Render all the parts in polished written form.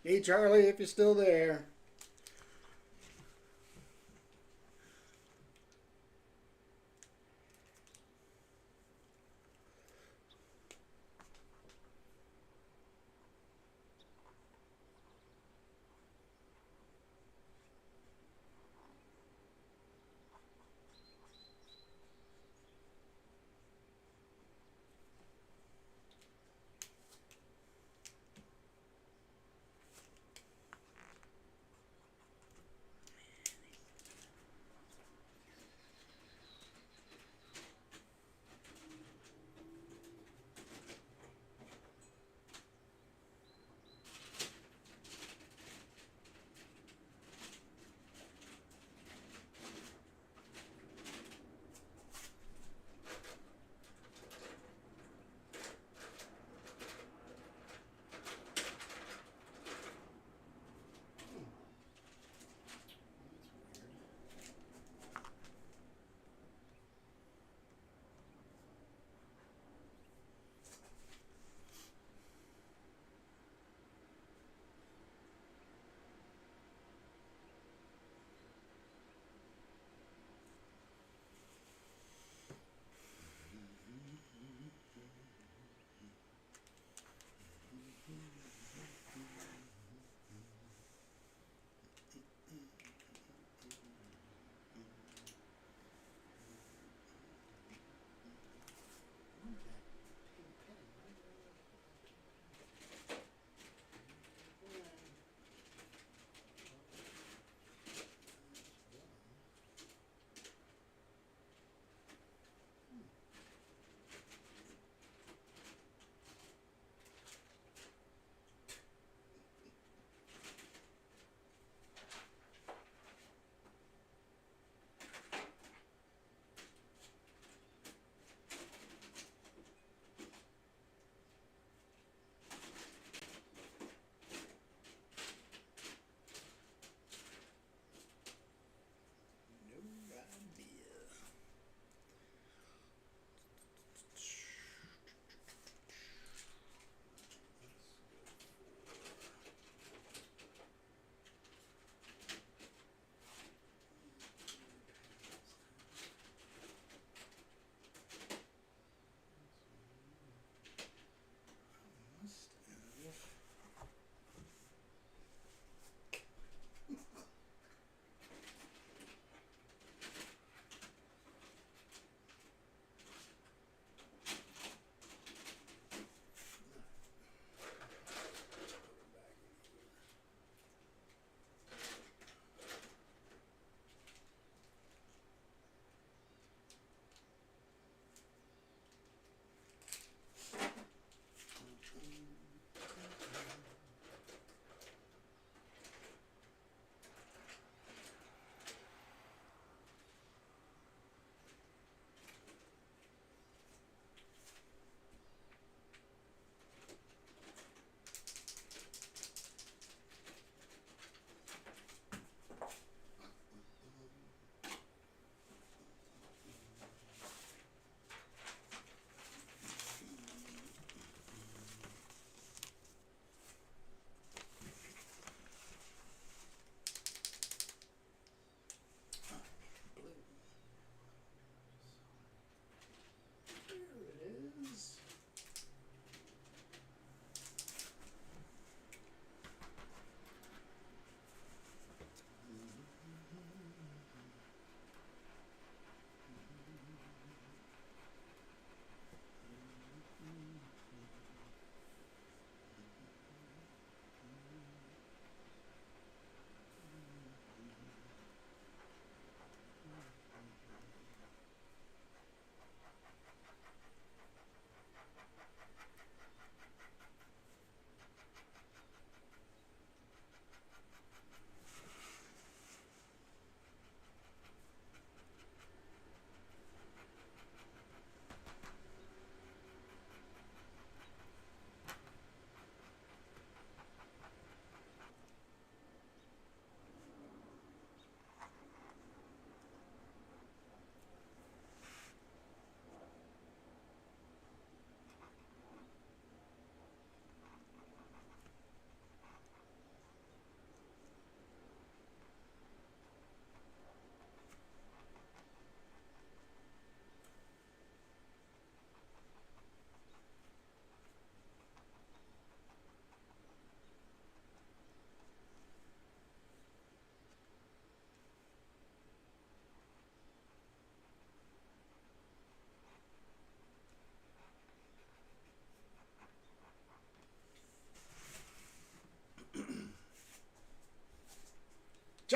Hey, Charlie, if you're still there.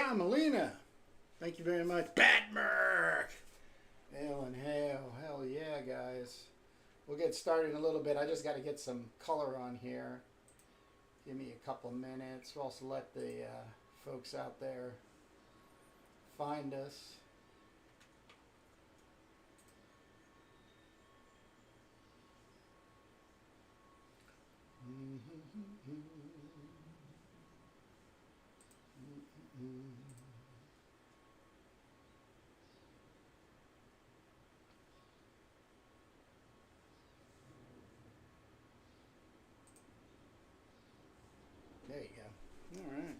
John Molina. Thank you very much. Bad Merc. Hail and hail. Hell yeah, guys. We'll get started in a little bit. I just got to get some color on here. Give me a couple minutes. We'll also let the folks out there find us. There you go. All right.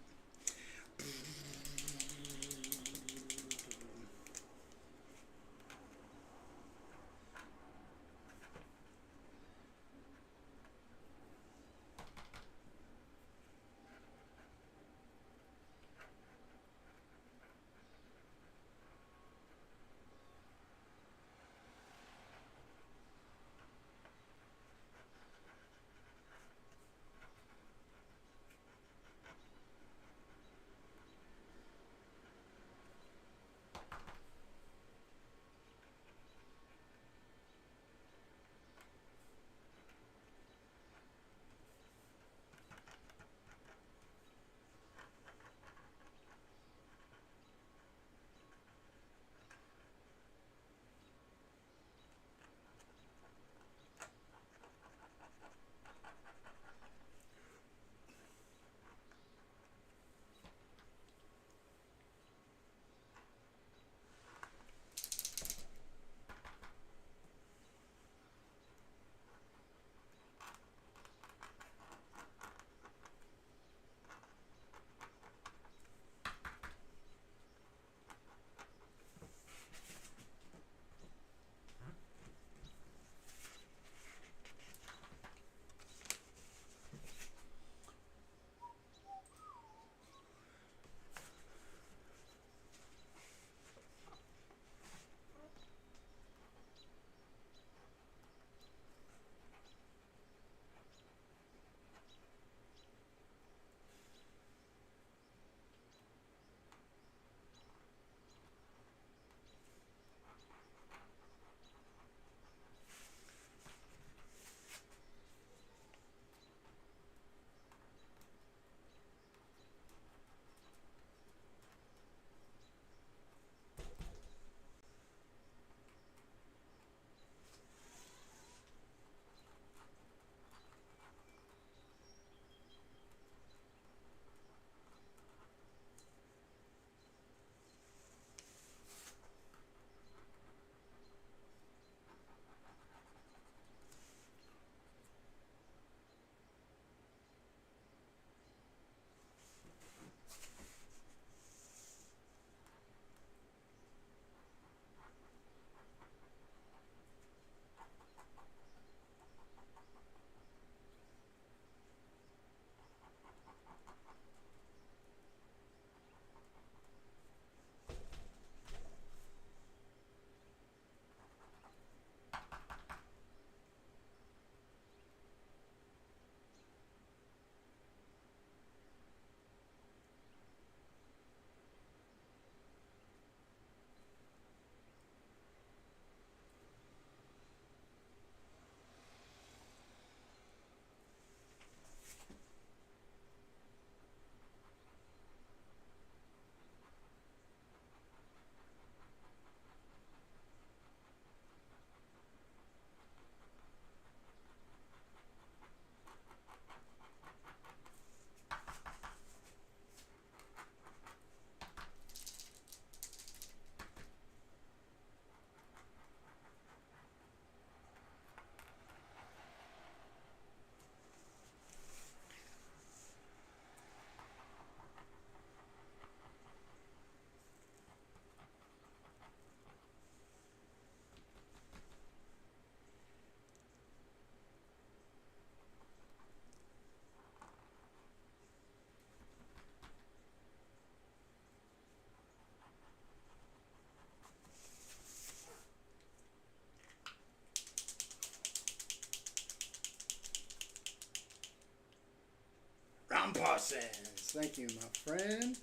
Parsons. Thank you, my friend.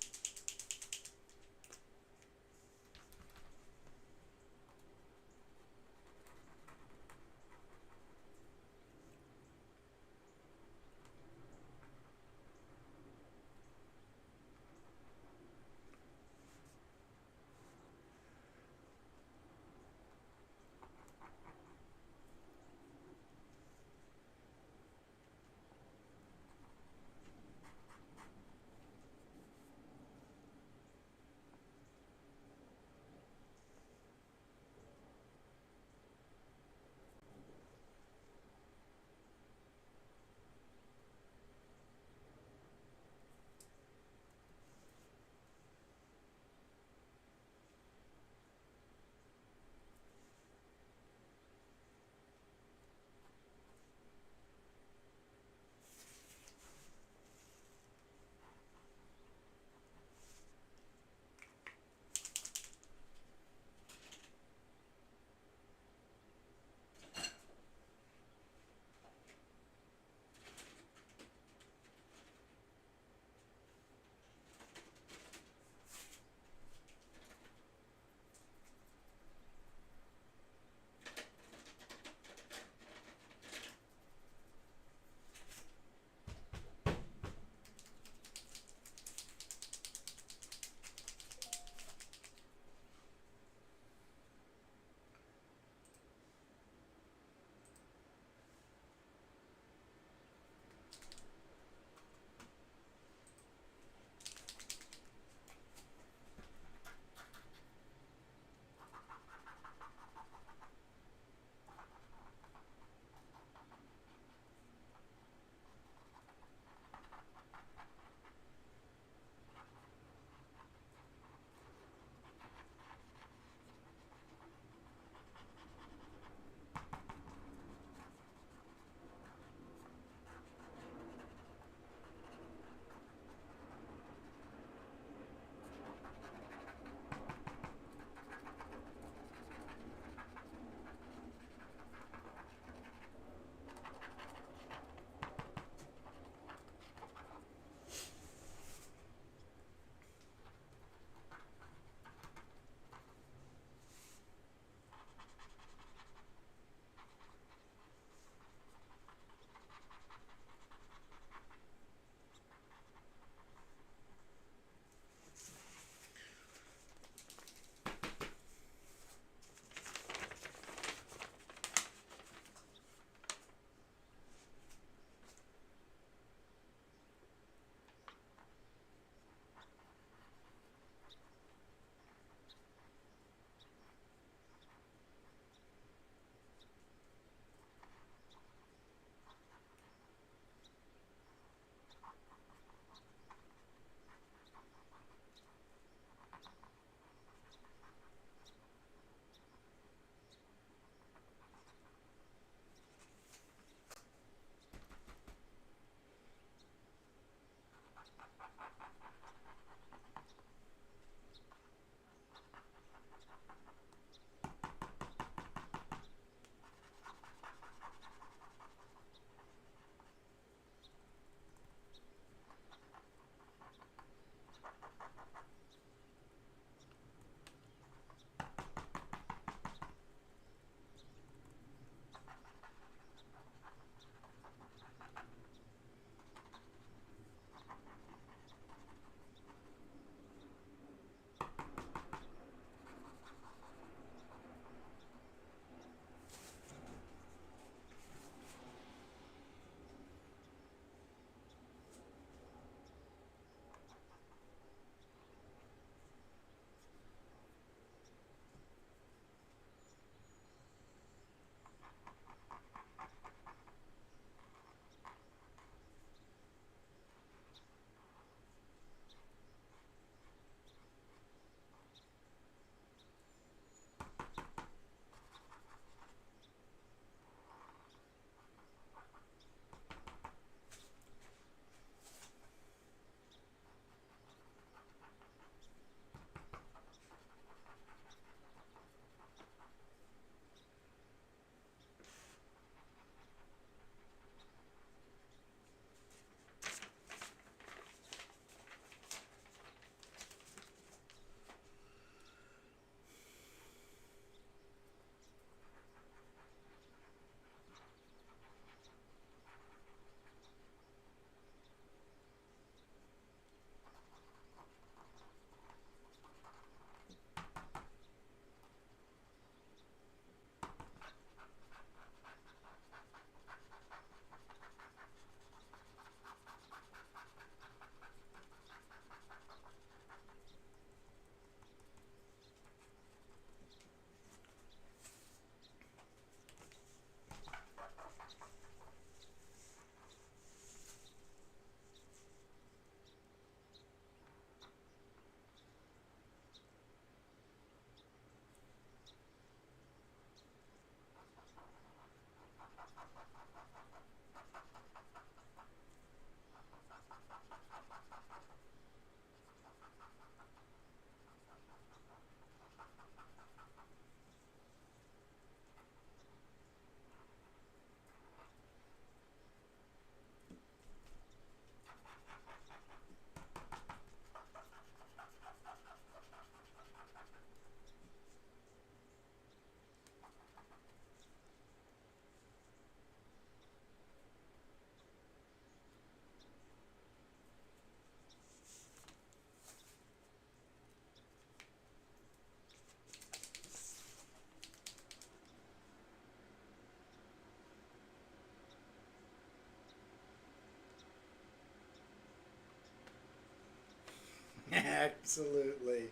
Absolutely.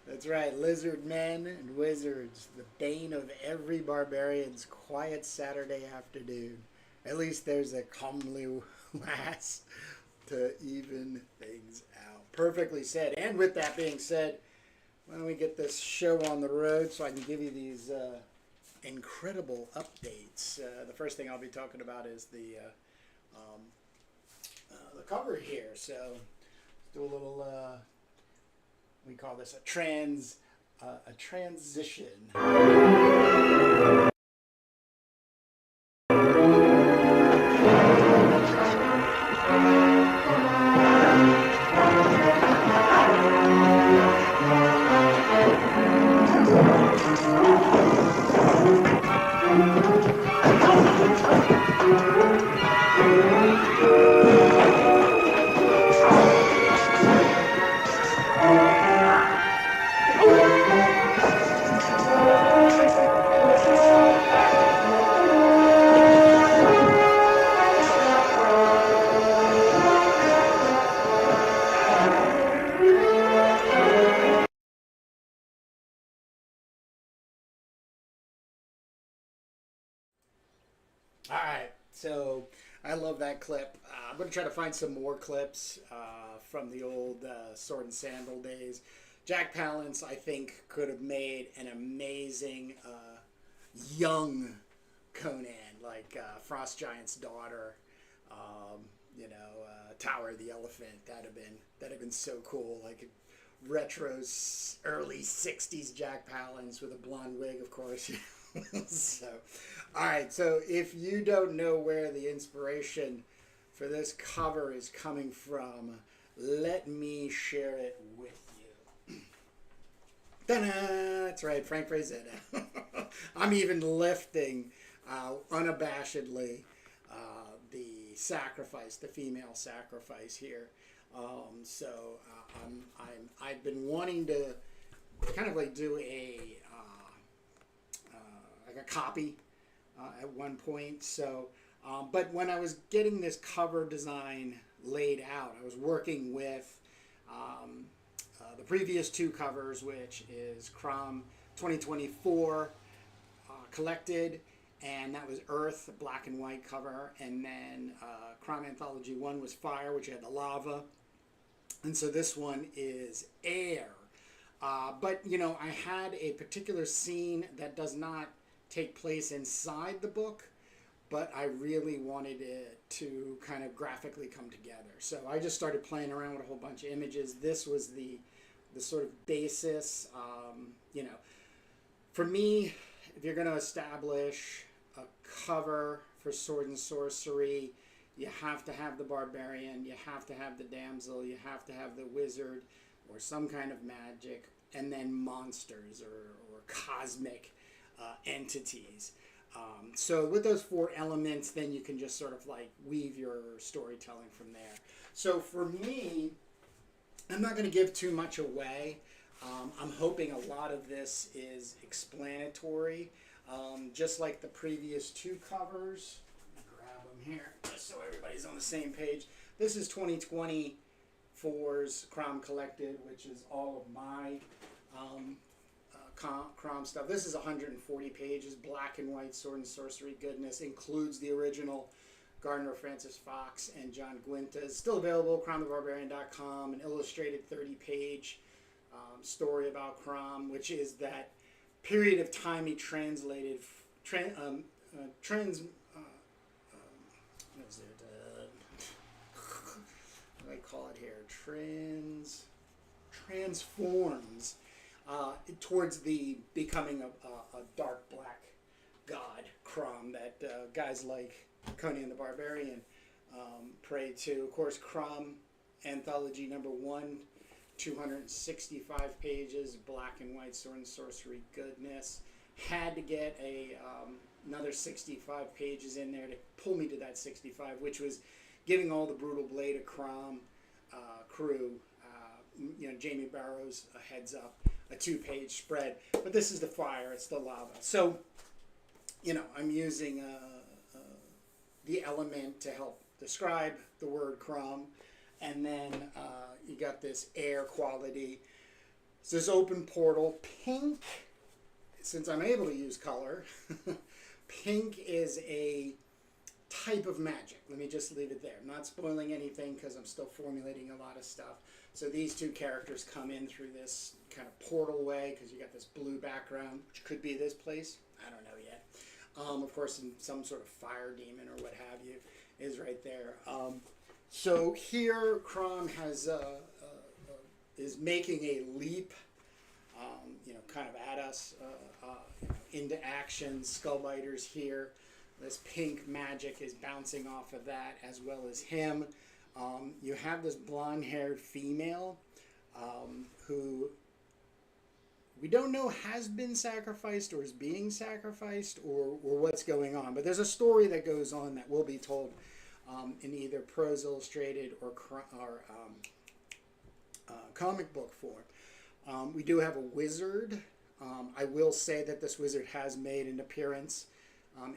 That's right. Lizard men and wizards, the bane of every barbarian's quiet Saturday afternoon. At least there's a comely lass to even things out. Perfectly said. And with that being said, why don't we get this show on the road so I can give you these incredible updates. The first thing I'll be talking about is the cover here. So let's do a little. We call this a transition. All right, so I love that clip. I'm going to try to find some more clips from the old Sword and Sandal days. Jack Palance, I think, could have made an amazing young Conan, like Frost Giant's daughter. Tower of the Elephant. That'd have been so cool. Like retro early '60s Jack Palance with a blonde wig, of course. So, all right. So if you don't know where the inspiration for this cover is coming from, let me share it with you. Ta-da! That's right, Frank Frazetta. I'm even lifting unabashedly the female sacrifice here. I've been wanting to kind of like do like a copy at one point. So, but when I was getting this cover design laid out, I was working with the previous two covers, which is CROM 2024 collected, and that was Earth, black and white cover, and then CROM Anthology 1 was Fire, which had the lava, and so this one is Air. But, I had a particular scene that does not take place inside the book, but I really wanted it to kind of graphically come together. So I just started playing around with a whole bunch of images. This was the sort of basis. For me, if you're going to establish a cover for Sword and Sorcery, you have to have the barbarian, you have to have the damsel, you have to have the wizard or some kind of magic, and then monsters or cosmic entities. So with those four elements, then you can just sort of like weave your storytelling from there. So for me, I'm not going to give too much away. I'm hoping a lot of this is explanatory, just like the previous two covers. Let me grab them here just so everybody's on the same page. This is 2024's CROM Collected, which is all of my CROM stuff. This is 140 pages, black and white Sword and Sorcery goodness, includes the original Gardner Francis Fox and John Guinta. Still available, cromthebarbarian.com, an illustrated 30-page story about CROM, which is that period of time he translated, what is it? What do I call it here? Transforms towards the becoming a dark black god CROM that guys like Conan the Barbarian pray to. Of course, CROM Anthology #1, 265 pages, black and white sword and sorcery goodness. Had to get another 65 pages in there to pull me to that 65, which was giving all the Brutal Blade of CROM crew, Jamie Barrows a heads up, a 2-page spread. But this is the fire, it's the lava. So, I'm using the element to help describe the word CROM. And then you got this air quality. It's this open portal. Pink, since I'm able to use color, pink is a type of magic. Let me just leave it there. I'm not spoiling anything because I'm still formulating a lot of stuff. So these two characters come in through this kind of portal way because you got this blue background, which could be this place. I don't know yet. Of course, in some sort of fire demon or what have you is right there. So here, CROM has is making a leap, kind of at us into action. Skullbiter's here. This pink magic is bouncing off of that as well as him. You have this blonde-haired female who we don't know has been sacrificed or is being sacrificed or what's going on. But there's a story that goes on that will be told in either prose illustrated or comic book form. We do have a wizard. I will say that this wizard has made an appearance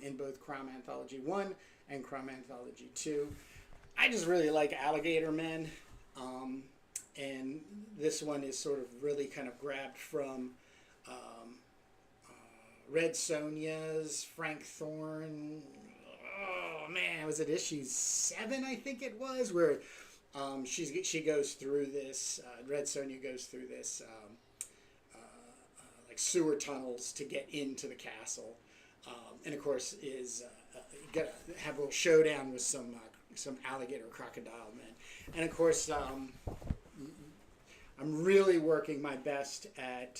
in both CROM Anthology 1 and CROM Anthology 2. I just really like alligator men. And this one is sort of really kind of grabbed from Red Sonja's, Frank Thorne. Oh man, was it issue 7? I think it was, where she goes through this. Red Sonja goes through this like sewer tunnels to get into the castle, and of course is gonna have a little showdown with some alligator crocodile men, and of course. I'm really working my best at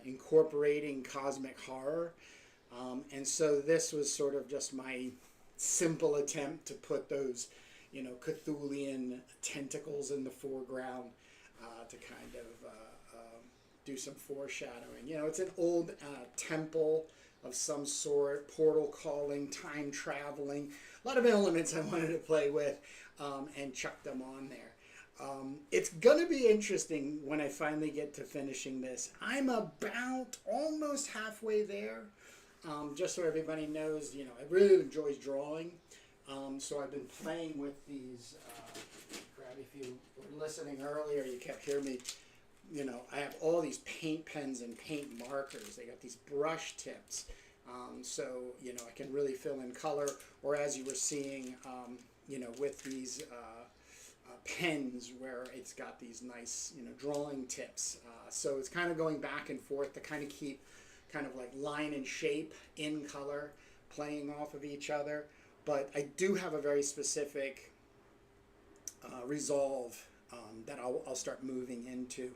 incorporating cosmic horror. And so this was sort of just my simple attempt to put those, Cthulhian tentacles in the foreground to kind of do some foreshadowing. It's an old temple of some sort, portal calling, time traveling, a lot of elements I wanted to play with and chuck them on there. It's going to be interesting when I finally get to finishing this. I'm about almost halfway there. Just so everybody knows, I really enjoy drawing. So I've been playing with these. If you were listening earlier, you kept hearing me. I have all these paint pens and paint markers. They got these brush tips. So, I can really fill in color. Or as you were seeing, with these pens where it's got these nice, drawing tips. So it's kind of going back and forth to kind of keep kind of like line and shape in color, playing off of each other. But I do have a very specific resolve that I'll start moving into.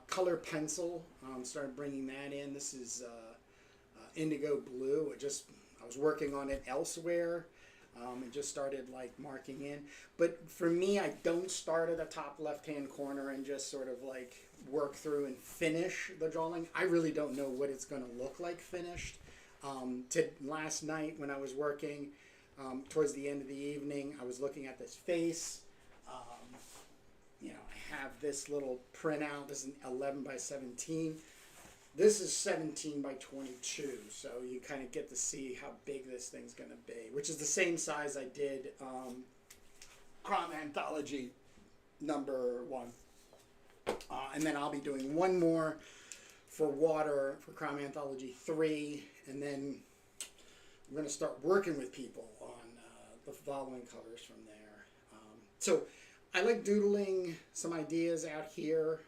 Color pencil, started bringing that in. This is indigo blue. I was working on it elsewhere. And just started like marking in. But for me, I don't start at the top left-hand corner and just sort of like work through and finish the drawing. I really don't know what it's going to look like finished. Last night when I was working, towards the end of the evening, I was looking at this face. I have this little printout. This is 11 by 17. This is 17 by 22, so you kind of get to see how big this thing's going to be, which is the same size I did CROM Anthology #1. And then I'll be doing one more for water for CROM Anthology 3, and then I'm going to start working with people on the following colors from there. So I like doodling some ideas out here.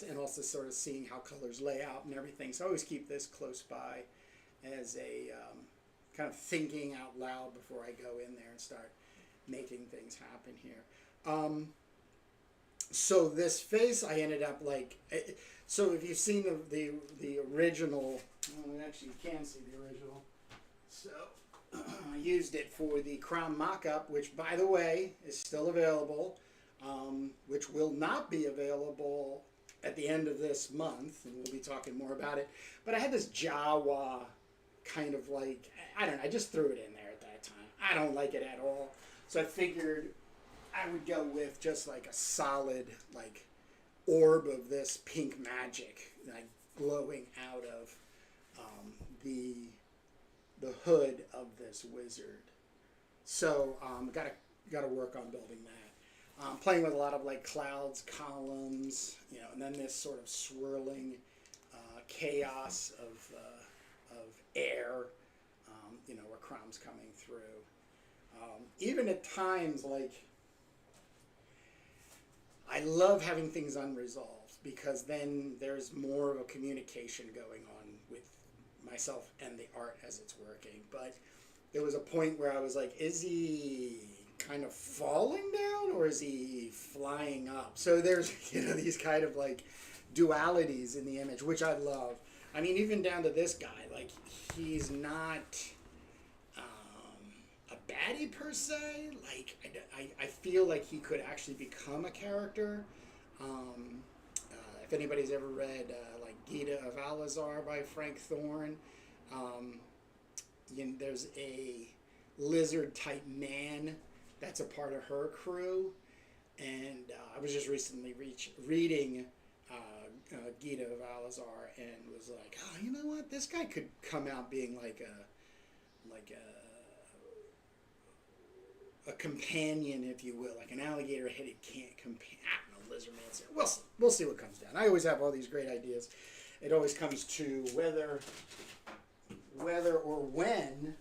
And also sort of seeing how colors lay out and everything. So I always keep this close by as a kind of thinking out loud before I go in there and start making things happen here. So this face, I ended up like. So if you've seen the original, well, actually you can see the original. So I used it for the CROM mock-up, which by the way is still available, which will not be available at the end of this month, and we'll be talking more about it. But I had this Jawa kind of like, I don't know, I just threw it in there at that time. I don't like it at all. So I figured I would go with just like a solid like orb of this pink magic like glowing out of the hood of this wizard. So gotta work on building that. Playing with a lot of like clouds, columns, you know, and then this sort of swirling chaos of air, you know, where Crom's coming through. Even at times, like, I love having things unresolved because then there's more of a communication going on with myself and the art as it's working. But there was a point where I was like, is he kind of falling down or is he flying up? So there's, you know, these kind of like dualities in the image, which I love. I mean, even down to this guy, like, he's not a baddie per se. Like, I feel like he could actually become a character. If anybody's ever read like Gita of Alazar by Frank Thorne, you know, there's a lizard type man that's a part of her crew, and I was just recently reading Gita of Alazar and was like, oh, you know what? This guy could come out being like a companion, if you will, like an alligator-headed companion. I don't know, lizard man. We'll see what comes down. I always have all these great ideas. It always comes to whether or when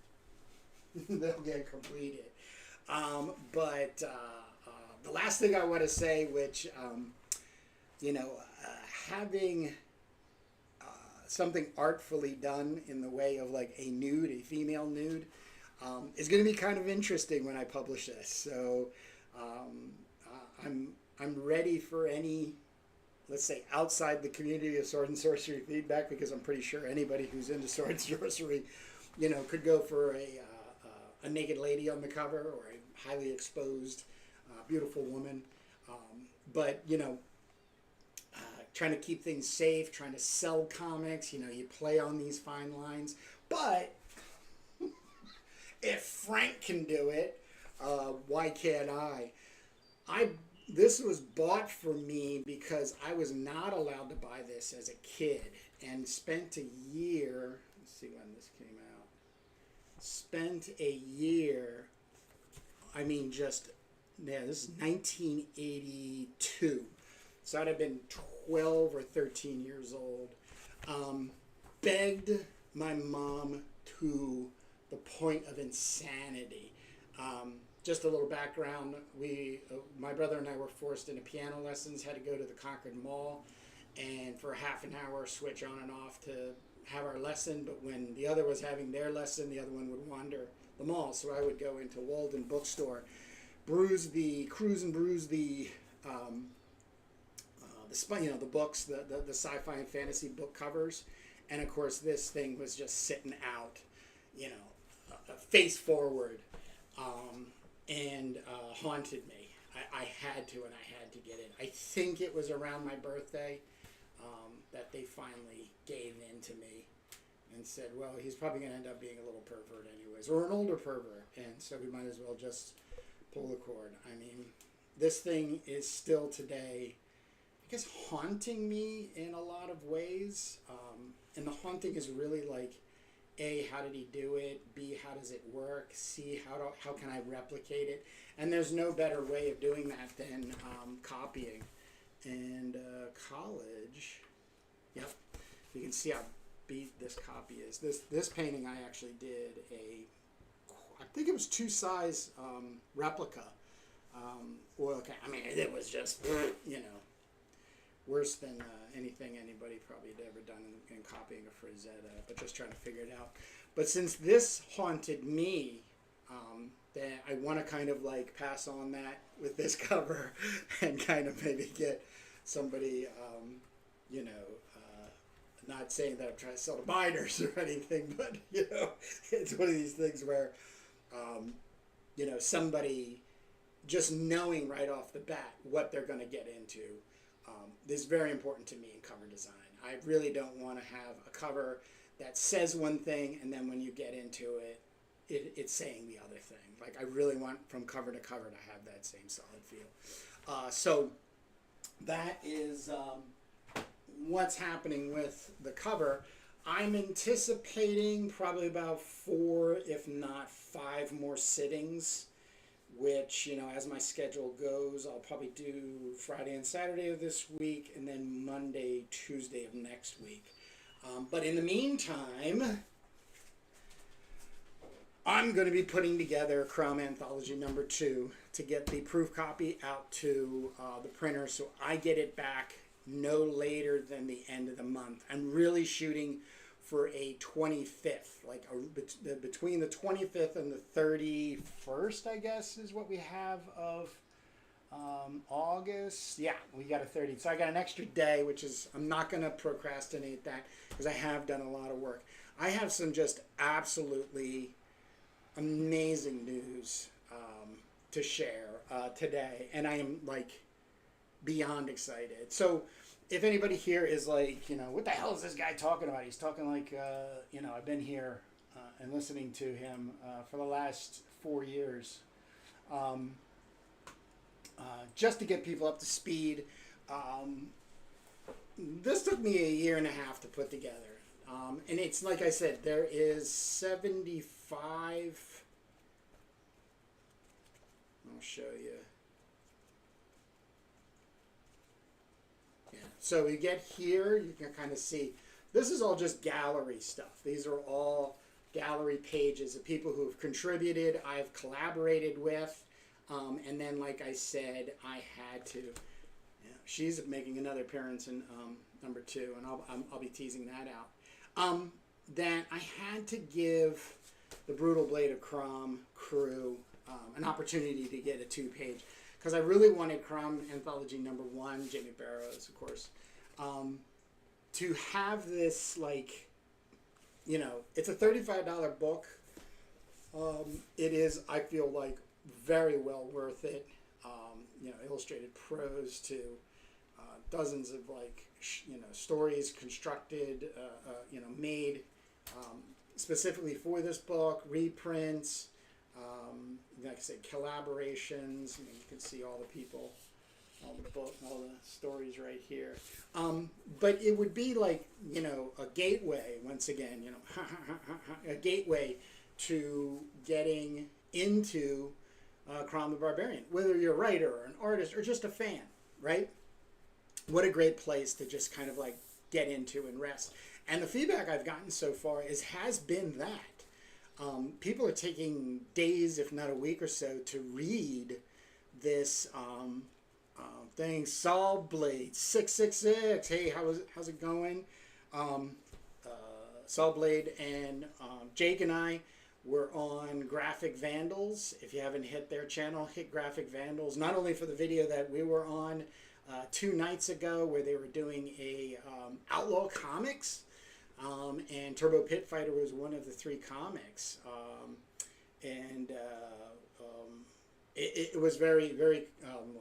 they'll get completed. But the last thing I want to say, which you know, having something artfully done in the way of like a nude, a female nude, is going to be kind of interesting when I publish this. So I'm ready for any, let's say, outside the community of sword and sorcery feedback, because I'm pretty sure anybody who's into sword and sorcery, you know, could go for a naked lady on the cover or a highly exposed, beautiful woman. But you know, trying to keep things safe, trying to sell comics, you know, you play on these fine lines. But if Frank can do it, why can't I? This was bought for me because I was not allowed to buy this as a kid, and spent a year. Let's see when this came out. Spent a year. I mean, just yeah. This is 1982, so I'd have been 12 or 13 years old. Begged my mom to the point of insanity. Just a little background, my brother and I were forced into piano lessons, had to go to the Concord Mall, and for half an hour switch on and off to have our lesson, but when the other was having their lesson, the other one would wander the mall, so I would go into Walden Bookstore, cruise and bruise the you know, the books, the sci-fi and fantasy book covers, and of course this thing was just sitting out, you know, face forward, and haunted me. I had to, and I had to get it. I think it was around my birthday that they finally gave in to me and said, well, he's probably going to end up being a little pervert anyways, or an older pervert, and so we might as well just pull the cord. I mean, this thing is still today, I guess, haunting me in a lot of ways, and the haunting is really like, A, how did he do it? B, how does it work? C, how can I replicate it? And there's no better way of doing that than copying. And college, yep, you can see how beat this copy is. This painting I actually did I think it was 2-size replica. I mean, it was just, you know, worse than anything anybody probably had ever done in copying a Frazetta, but just trying to figure it out. But since this haunted me, that I want to kind of like pass on that with this cover and kind of maybe get somebody, you know, not saying that I'm trying to sell to binders or anything, but, you know, it's one of these things where, you know, somebody just knowing right off the bat what they're going to get into is very important to me in cover design. I really don't want to have a cover that says one thing and then when you get into it, it's saying the other thing. Like, I really want from cover to cover to have that same solid feel. So that is what's happening with the cover. I'm anticipating probably about 4, if not 5 more sittings, which, you know, as my schedule goes, I'll probably do Friday and Saturday of this week and then Monday, Tuesday of next week. But in the meantime, I'm going to be putting together CROM Anthology number 2 to get the proof copy out to the printer so I get it back no later than the end of the month. I'm really shooting for a 25th, like between the 25th and the 31st, I guess, is what we have of August. Yeah, we got a 30th. So I got an extra day, which is, I'm not going to procrastinate that because I have done a lot of work. I have some just absolutely amazing news to share today, and I am like beyond excited. So if anybody here is like, you know, what the hell is this guy talking about? He's talking like, you know, I've been here and listening to him for the last 4 years. Just to get people up to speed, this took me 1.5 years to put together. And it's like I said, there is 75. I'll show you. Yeah. So you get here, you can kind of see. This is all just gallery stuff. These are all gallery pages of people who have contributed, I've collaborated with. And then, like I said, I had to. Yeah, she's making another appearance in number 2, and I'll be teasing that out. That I had to give the Brutal Blade of CROM crew an opportunity to get a 2-page, because I really wanted CROM Anthology number 1, Jamie Barrows, of course, to have this, like, you know, it's a $35 book. It is, I feel like, very well worth it. You know, illustrated prose to dozens of, like, you know, stories constructed, you know, made specifically for this book, reprints, like I said, collaborations. I mean, you can see all the people, all the book, all the stories right here. But it would be like, you know, a gateway, once again, you know, a gateway to getting into CROM the Barbarian, whether you're a writer or an artist or just a fan, right? What a great place to just kind of like get into and rest. And the feedback I've gotten so far has been that. People are taking days, if not a week or so, to read this thing, Saw Blade 666. Hey, how's it going? Saw Blade and Jake and I were on Graphic Vandals. If you haven't hit their channel, hit Graphic Vandals. Not only for the video that we were on 2 nights ago, where they were doing a Outlaw Comics, and Turbo Pit Fighter was one of the 3 comics, and it was very, very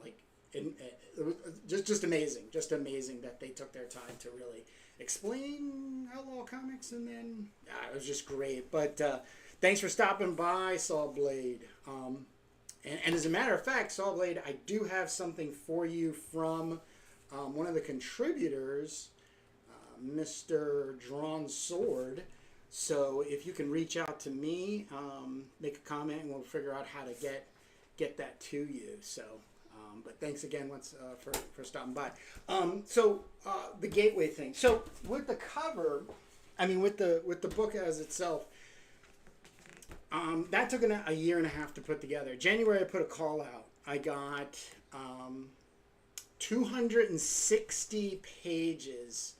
like it was just amazing that they took their time to really explain Outlaw Comics, and then it was just great. But thanks for stopping by, Saw Blade. And as a matter of fact, Saw Blade, I do have something for you from one of the contributors, Mr. Drawn Sword. So if you can reach out to me, make a comment, and we'll figure out how to get that to you. So, but thanks again once for stopping by. So the gateway thing. So with the cover, I mean with the book as itself. That took 1.5 years to put together. January, I put a call out. I got 260 pages,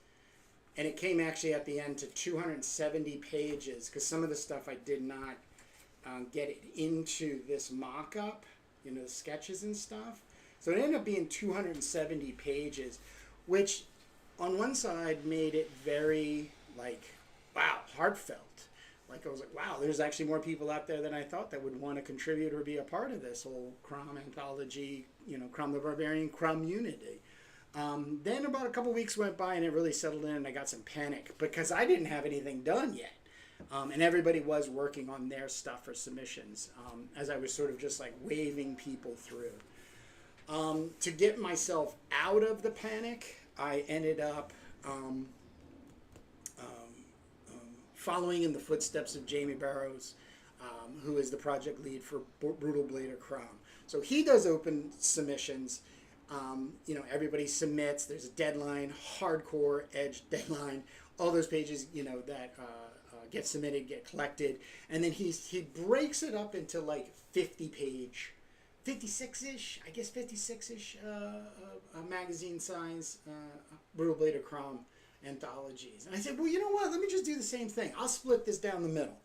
and it came actually at the end to 270 pages, because some of the stuff I did not get it into this mock-up, you know, the sketches and stuff. So it ended up being 270 pages, which on one side made it very, like, wow, heartfelt. Like, I was like, wow, there's actually more people out there than I thought that would want to contribute or be a part of this whole CROM Anthology, you know, CROM the Barbarian, CROM Unity. Then about a couple weeks went by and it really settled in and I got some panic because I didn't have anything done yet. And everybody was working on their stuff for submissions as I was sort of just like waving people through. To get myself out of the panic, I ended up following in the footsteps of Jamie Barrows, who is the project lead for Brutal Blader CROM. So he does open submissions. You know, everybody submits. There's a deadline, hardcore edge deadline. All those pages, you know, that get submitted, get collected, and then he breaks it up into like 50-page, 56-ish, I guess 56-ish magazine size Brutal Blader CROM anthologies. And I said, well, you know what? Let me just do the same thing. I'll split this down the middle.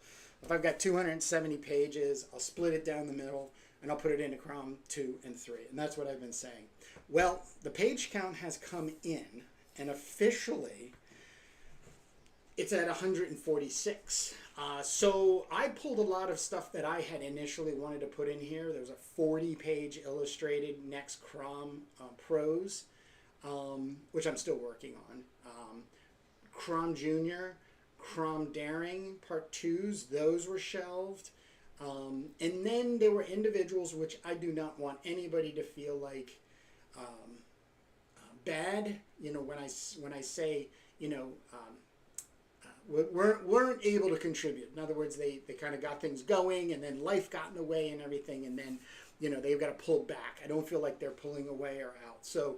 If I've got 270 pages, I'll split it down the middle, and I'll put it into CROM 2 and 3. And that's what I've been saying. Well, the page count has come in, and officially it's at 146. So I pulled a lot of stuff that I had initially wanted to put in here. There was a 40-page illustrated next CROM prose, which I'm still working on. CROM Junior, CROM Daring Part 2s, those were shelved. And then there were individuals which I do not want anybody to feel like bad. You know, when I say, you know, weren't able to contribute. In other words, they kind of got things going and then life got in the way and everything, and then, you know, they've got to pull back. I don't feel like they're pulling away or out. So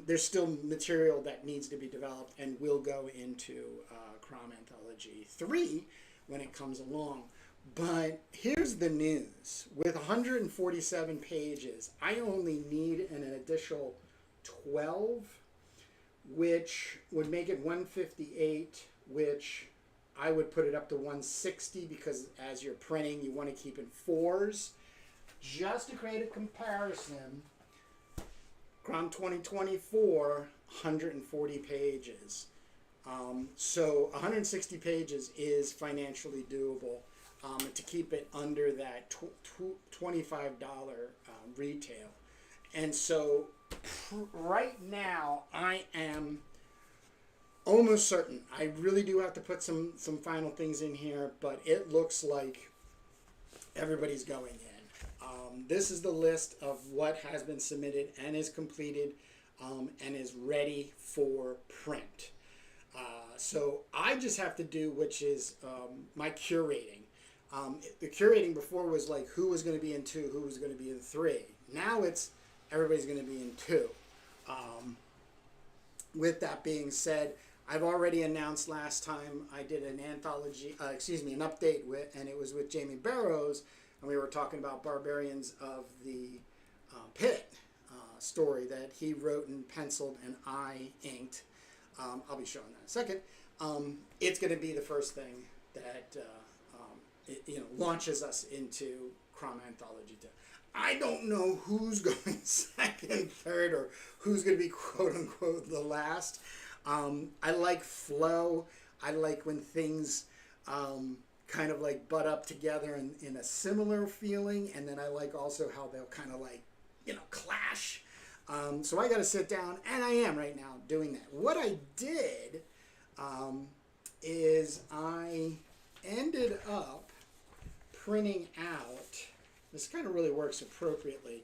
there's still material that needs to be developed and will go into CROM Anthology 3 when it comes along. But here's the news. With 147 pages, I only need an additional 12, which would make it 158, which I would put it up to 160 because as you're printing, you want to keep in 4s. Just to create a comparison, CROM 2024, 140 pages. So 160 pages is financially doable to keep it under that $25 retail. And so right now I am almost certain. I really do have to put some final things in here, but it looks like everybody's going in. This is the list of what has been submitted and is completed and is ready for print. So I just have to do, which is my curating. The curating before was like who was going to be in 2, who was going to be in 3. Now it's everybody's going to be in 2. With that being said, I've already announced last time I did an anthology, an update with, and it was with Jamie Barrows, and we were talking about Barbarians of the Pit story that he wrote and penciled and I inked. I'll be showing that in a second. It's going to be the first thing that launches us into CROM Anthology 2. I don't know who's going second, third, or who's going to be quote unquote the last. I like flow. I like when things kind of like butt up together in a similar feeling, and then I like also how they'll kind of like, you know, clash. So I got to sit down, and I am right now doing that. What I did is I ended up printing out, this kind of really works appropriately,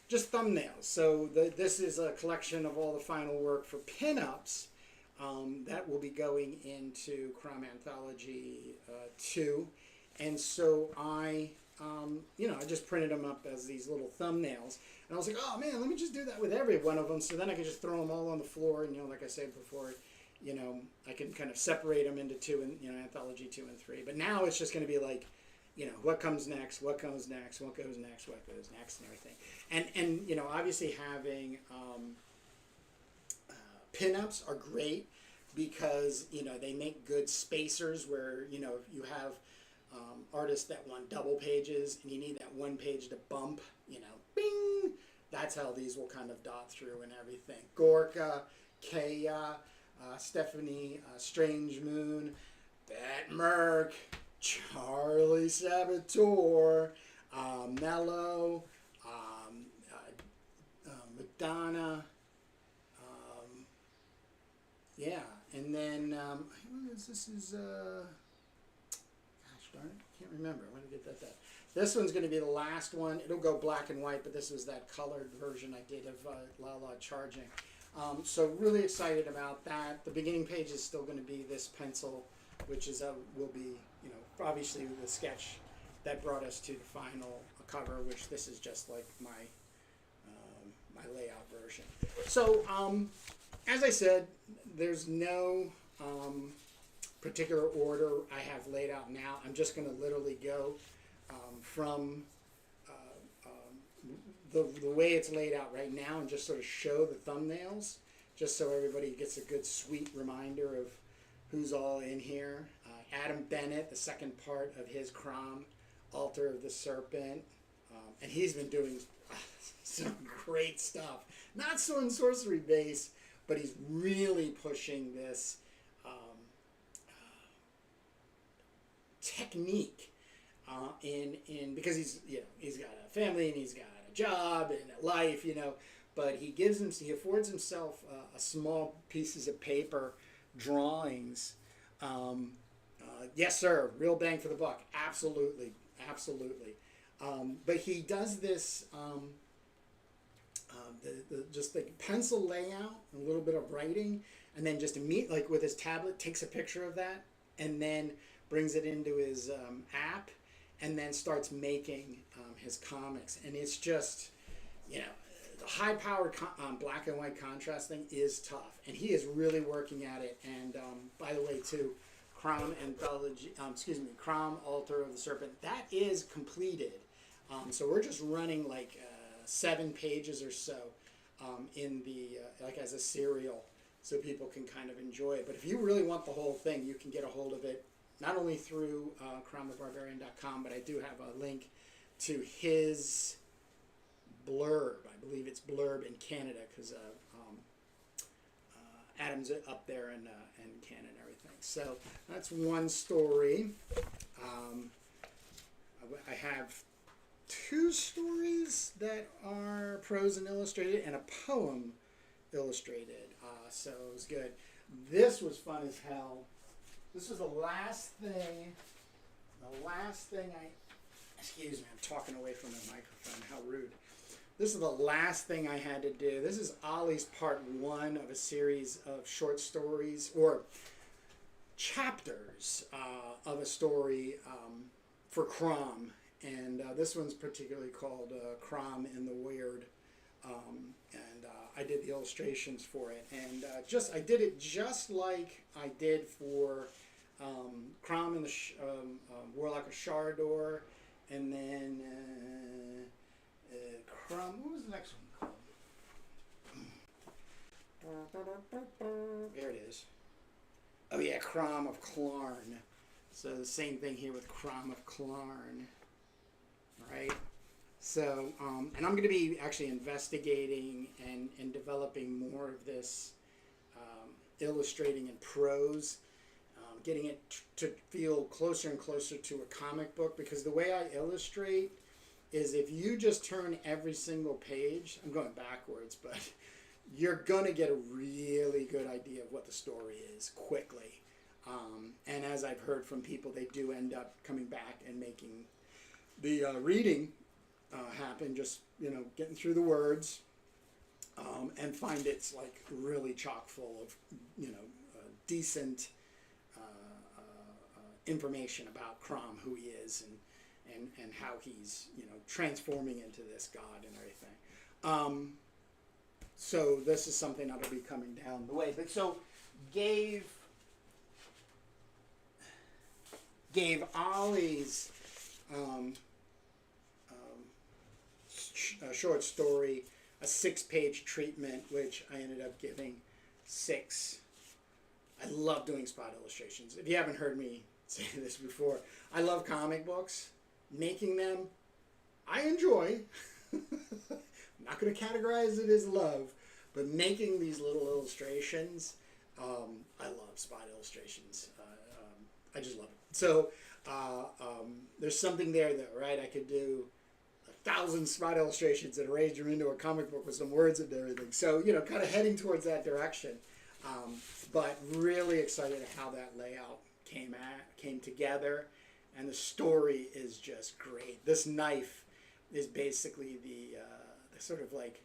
just thumbnails. So this is a collection of all the final work for pinups that will be going into CROM Anthology 2. And so I just printed them up as these little thumbnails. And I was like, oh man, let me just do that with every one of them. So then I could just throw them all on the floor. And, you know, like I said before, you know, I can kind of separate them into 2 and, you know, Anthology 2 and 3. But now it's just going to be like, you know, what comes next, what comes next, what goes next, what goes next, and everything. And you know, obviously having pinups are great because, you know, they make good spacers where, you know, if you have artists that want double pages, and you need that one page to bump, you know, bing. That's how these will kind of dot through and everything. Gorka, Kaya, Stephanie, Strange Moon, Bat Merc, Charlie Saboteur, Mello, Madonna, yeah, and then this is gosh darn it, I can't remember. I want to get that. This one's going to be the last one. It'll go black and white, but this was that colored version I did of Lala Charging. So really excited about that. The beginning page is still going to be this pencil, which is will be, you know, obviously the sketch that brought us to the final cover, which this is just like my my layout version. So as I said, there's no particular order I have laid out now. I'm just going to literally go from the way it's laid out right now and just sort of show the thumbnails, just so everybody gets a good sweet reminder of who's all in here. Adam Bennett, the second part of his CROM Altar of the Serpent, and he's been doing some great stuff. Not sword and sorcery based, but he's really pushing this technique in because he's, you know, he's got a family and he's got a job and a life, you know, but he affords himself a small pieces of paper drawings. Yes, sir. Real bang for the buck. Absolutely, absolutely. But he does this. Just the pencil layout, a little bit of writing, and then just like with his tablet, takes a picture of that, and then brings it into his app, and then starts making his comics. And it's just, you know, the high-powered black and white contrasting is tough, and he is really working at it. And by the way, too, CROM Anthology, CROM Altar of the Serpent, that is completed. So we're just running like 7 pages or so in the like as a serial, so people can kind of enjoy it. But if you really want the whole thing, you can get a hold of it not only through cromthebarbarian.com, but I do have a link to his blurb. I believe it's blurb in Canada, because Adam's up there in Canada and everything. So that's one story. I have 2 stories that are prose and illustrated, and a poem illustrated. So it was good. This was fun as hell. This was the last thing excuse me, I'm talking away from the microphone, how rude. This is the last thing I had to do. This is Ollie's part 1 of a series of short stories, or chapters of a story for CROM. And this one's particularly called CROM in the Weird. And I did the illustrations for it. And I did it just like I did for CROM in the Warlock of Shardor. And then CROM, what was the next one called? There it is. Oh yeah, CROM of Clarn. So the same thing here with CROM of Clarn. Right? So, and I'm going to be actually investigating and developing more of this illustrating in prose, getting it to feel closer and closer to a comic book, because the way I illustrate is if you just turn every single page, I'm going backwards, but you're going to get a really good idea of what the story is quickly. And as I've heard from people, they do end up coming back and making the reading happen, just, you know, getting through the words, and find it's like really chock full of, you know, decent information about CROM, who he is, and how he's, you know, transforming into this god and everything. So this is something that'll be coming down the way. But so gave Ollie's short story a 6-page treatment, which I ended up giving 6. I love doing spot illustrations. If you haven't heard me say this before. I love comic books. Making them, I enjoy. I'm not going to categorize it as love, but making these little illustrations, I love spot illustrations. I just love it. So there's something there that, right, I could do 1,000 spot illustrations and arrange them into a comic book with some words and everything. So, you know, kind of heading towards that direction. But really excited at how that layout came together. And the story is just great. This knife is basically the sort of like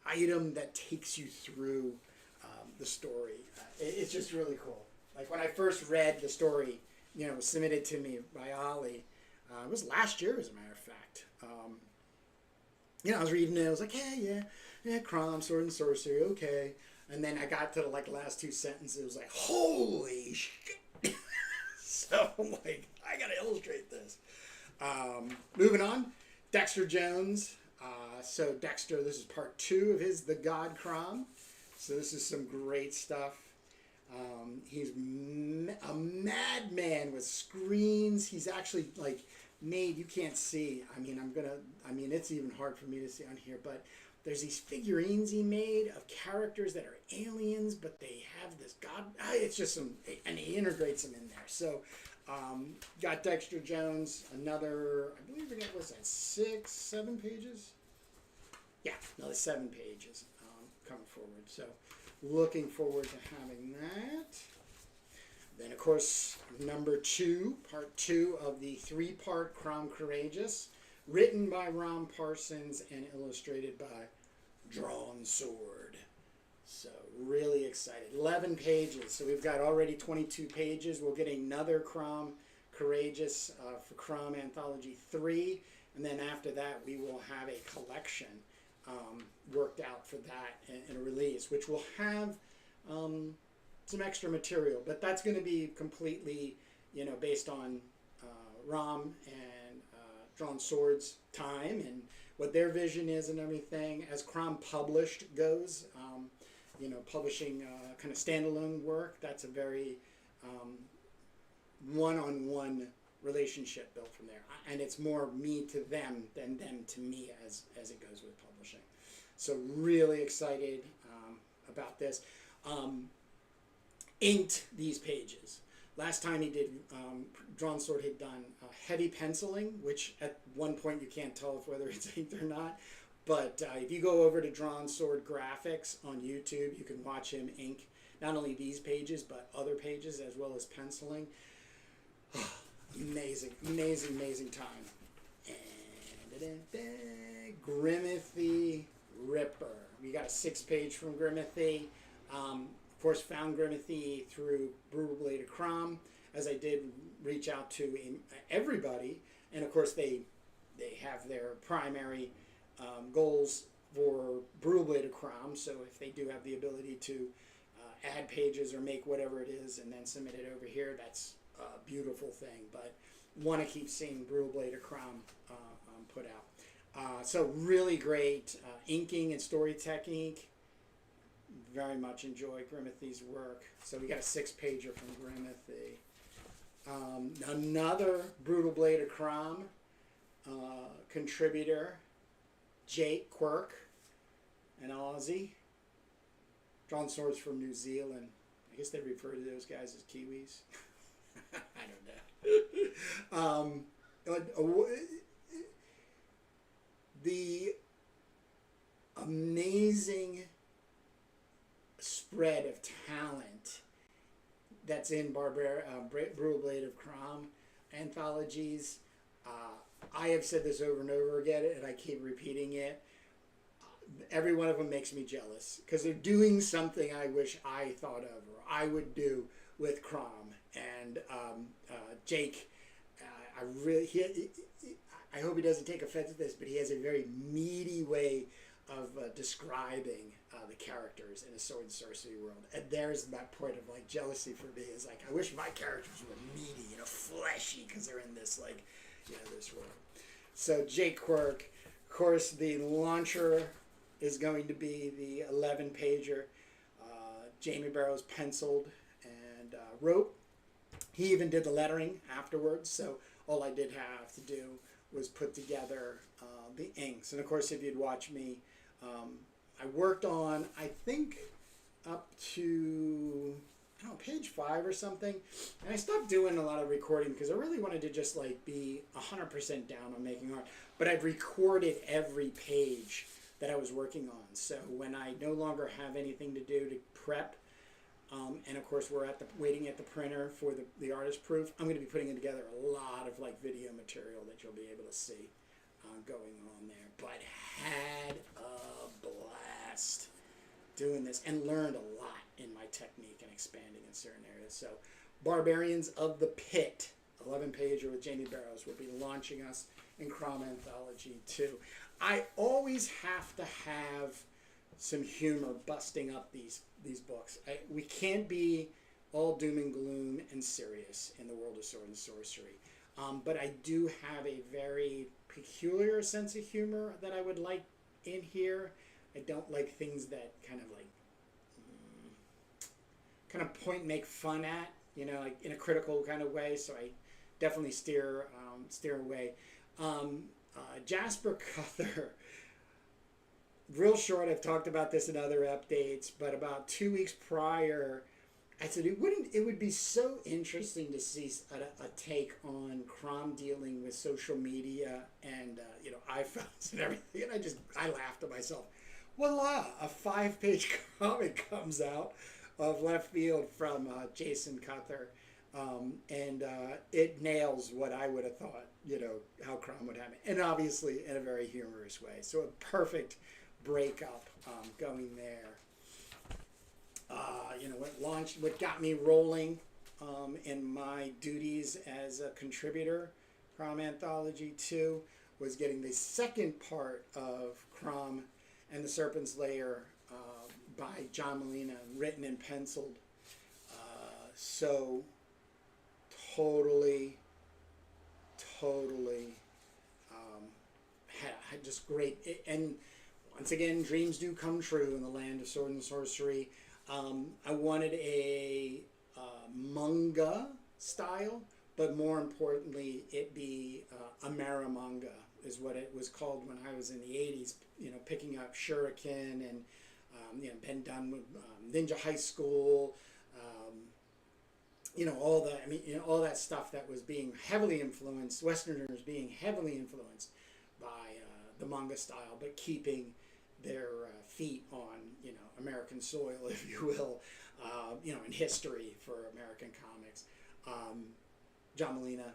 item that takes you through the story. It's just really cool. Like when I first read the story, you know, submitted to me by Ollie, it was last year, as a matter of fact. You know, I was reading it. I was like, yeah, CROM, sword and sorcery, okay. And then I got to the like last two sentences. It was like, holy shit! So I'm like, I gotta illustrate this. Moving on, Dexter Jones. So Dexter, this is part 2 of his The God CROM. So this is some great stuff. He's a madman with screens. He's actually like made, you can't see. I mean, it's even hard for me to see on here, but there's these figurines he made of characters that are aliens, but they have this God. It's just some, and he integrates them in there. So, got Dexter Jones, another, I believe it was at 6, 7 pages. Yeah, another 7 pages coming forward. So, looking forward to having that. Then, of course, number 2, part 2 of the 3-part CROM Courageous, written by Ron Parsons and illustrated by Drawn Sword. So, really excited. 11 pages. So, we've got already 22 pages. We'll get another CROM Courageous for CROM Anthology 3. And then after that, we will have a collection worked out for that in a release, which will have some extra material. But that's going to be completely, you know, based on Rom and Drawn Sword's time and what their vision is and everything. As CROM Published goes, you know, publishing kind of standalone work, that's a very one-on-one relationship built from there. And it's more me to them than them to me as it goes with publishing. So really excited about this. Inked these pages. Last time he did, Drawn Sword had done heavy penciling, which at one point you can't tell if whether it's inked or not. But if you go over to Drawn Sword Graphics on YouTube, you can watch him ink not only these pages, but other pages as well as penciling. Amazing, amazing, amazing time. And Grimothy Ripper. We got a 6-page from Grimothy. Of course, found Grimothy through Brugel to CROM, as I did reach out to everybody. And of course, they have their primary goals for Brugel to CROM. So if they do have the ability to add pages or make whatever it is and then submit it over here, that's a beautiful thing. But want to keep seeing Brugel to CROM put out. So really great inking and story technique. Very much enjoy Grimothy's work. So we got a 6-pager from Grimothy. Another Brutal Blade of CROM contributor, Jake Quirk, an Aussie. Drawn Swords from New Zealand. I guess they refer to those guys as Kiwis. I don't know. The amazing spread of talent that's in Brutal Blade of CROM anthologies. I have said this over and over again, and I keep repeating it. Every one of them makes me jealous because they're doing something I wish I thought of or I would do with CROM. And Jake, I hope he doesn't take offense to this, but he has a very meaty way of describing the characters in a sword and sorcery world. And there's that point of like jealousy for me. Is like, I wish my characters were meaty, you know, fleshy, because they're in this like, you know, this world. So Jake Quirk, of course, the launcher is going to be the 11-pager. Jamie Barrows penciled and wrote. He even did the lettering afterwards, so all I did have to do was put together the inks. And of course, if you'd watch me, I worked on, I think, up to, I don't know, page 5 or something. And I stopped doing a lot of recording because I really wanted to just like be 100% down on making art. But I've recorded every page that I was working on. So when I no longer have anything to do to prep, and of course we're waiting at the printer for the artist proof, I'm going to be putting together a lot of like video material that you'll be able to see going on there. But had a blast doing this and learned a lot in my technique and expanding in certain areas. So Barbarians of the Pit, 11-pager with Jamie Barrows, will be launching us in CROM Anthology 2. I always have to have some humor busting up these books. We can't be all doom and gloom and serious in the world of sword and sorcery. But I do have a very peculiar sense of humor that I would like in here. I don't like things that kind of like point make fun at, you know, like in a critical kind of way. So I definitely steer away. Jasper Cuther, real short, I've talked about this in other updates, but about 2 weeks prior, I said it would be so interesting to see a take on CROM dealing with social media and you know, iPhones and everything. And I laughed at myself. Voila, a 5-page comic comes out of left field from Jason Cuther. And it nails what I would have thought, you know, how CROM would have it. And obviously in a very humorous way. So a perfect breakup going there. You know, what got me rolling in my duties as a contributor, CROM Anthology 2, was getting the second part of CROM and the Serpent's Lair by John Molina, written and penciled. So totally had just great, and once again, dreams do come true in the land of sword and sorcery. I wanted a manga style, but more importantly, it be Amara manga is what it was called when I was in the 80s, you know, picking up Shuriken and you know, been done with Ninja High School, you know, all that. I mean, you know, all that stuff that was being heavily influenced, Westerners being heavily influenced by the manga style, but keeping their feet on, you know, American soil, if you will, you know, in history for American comics. John Molina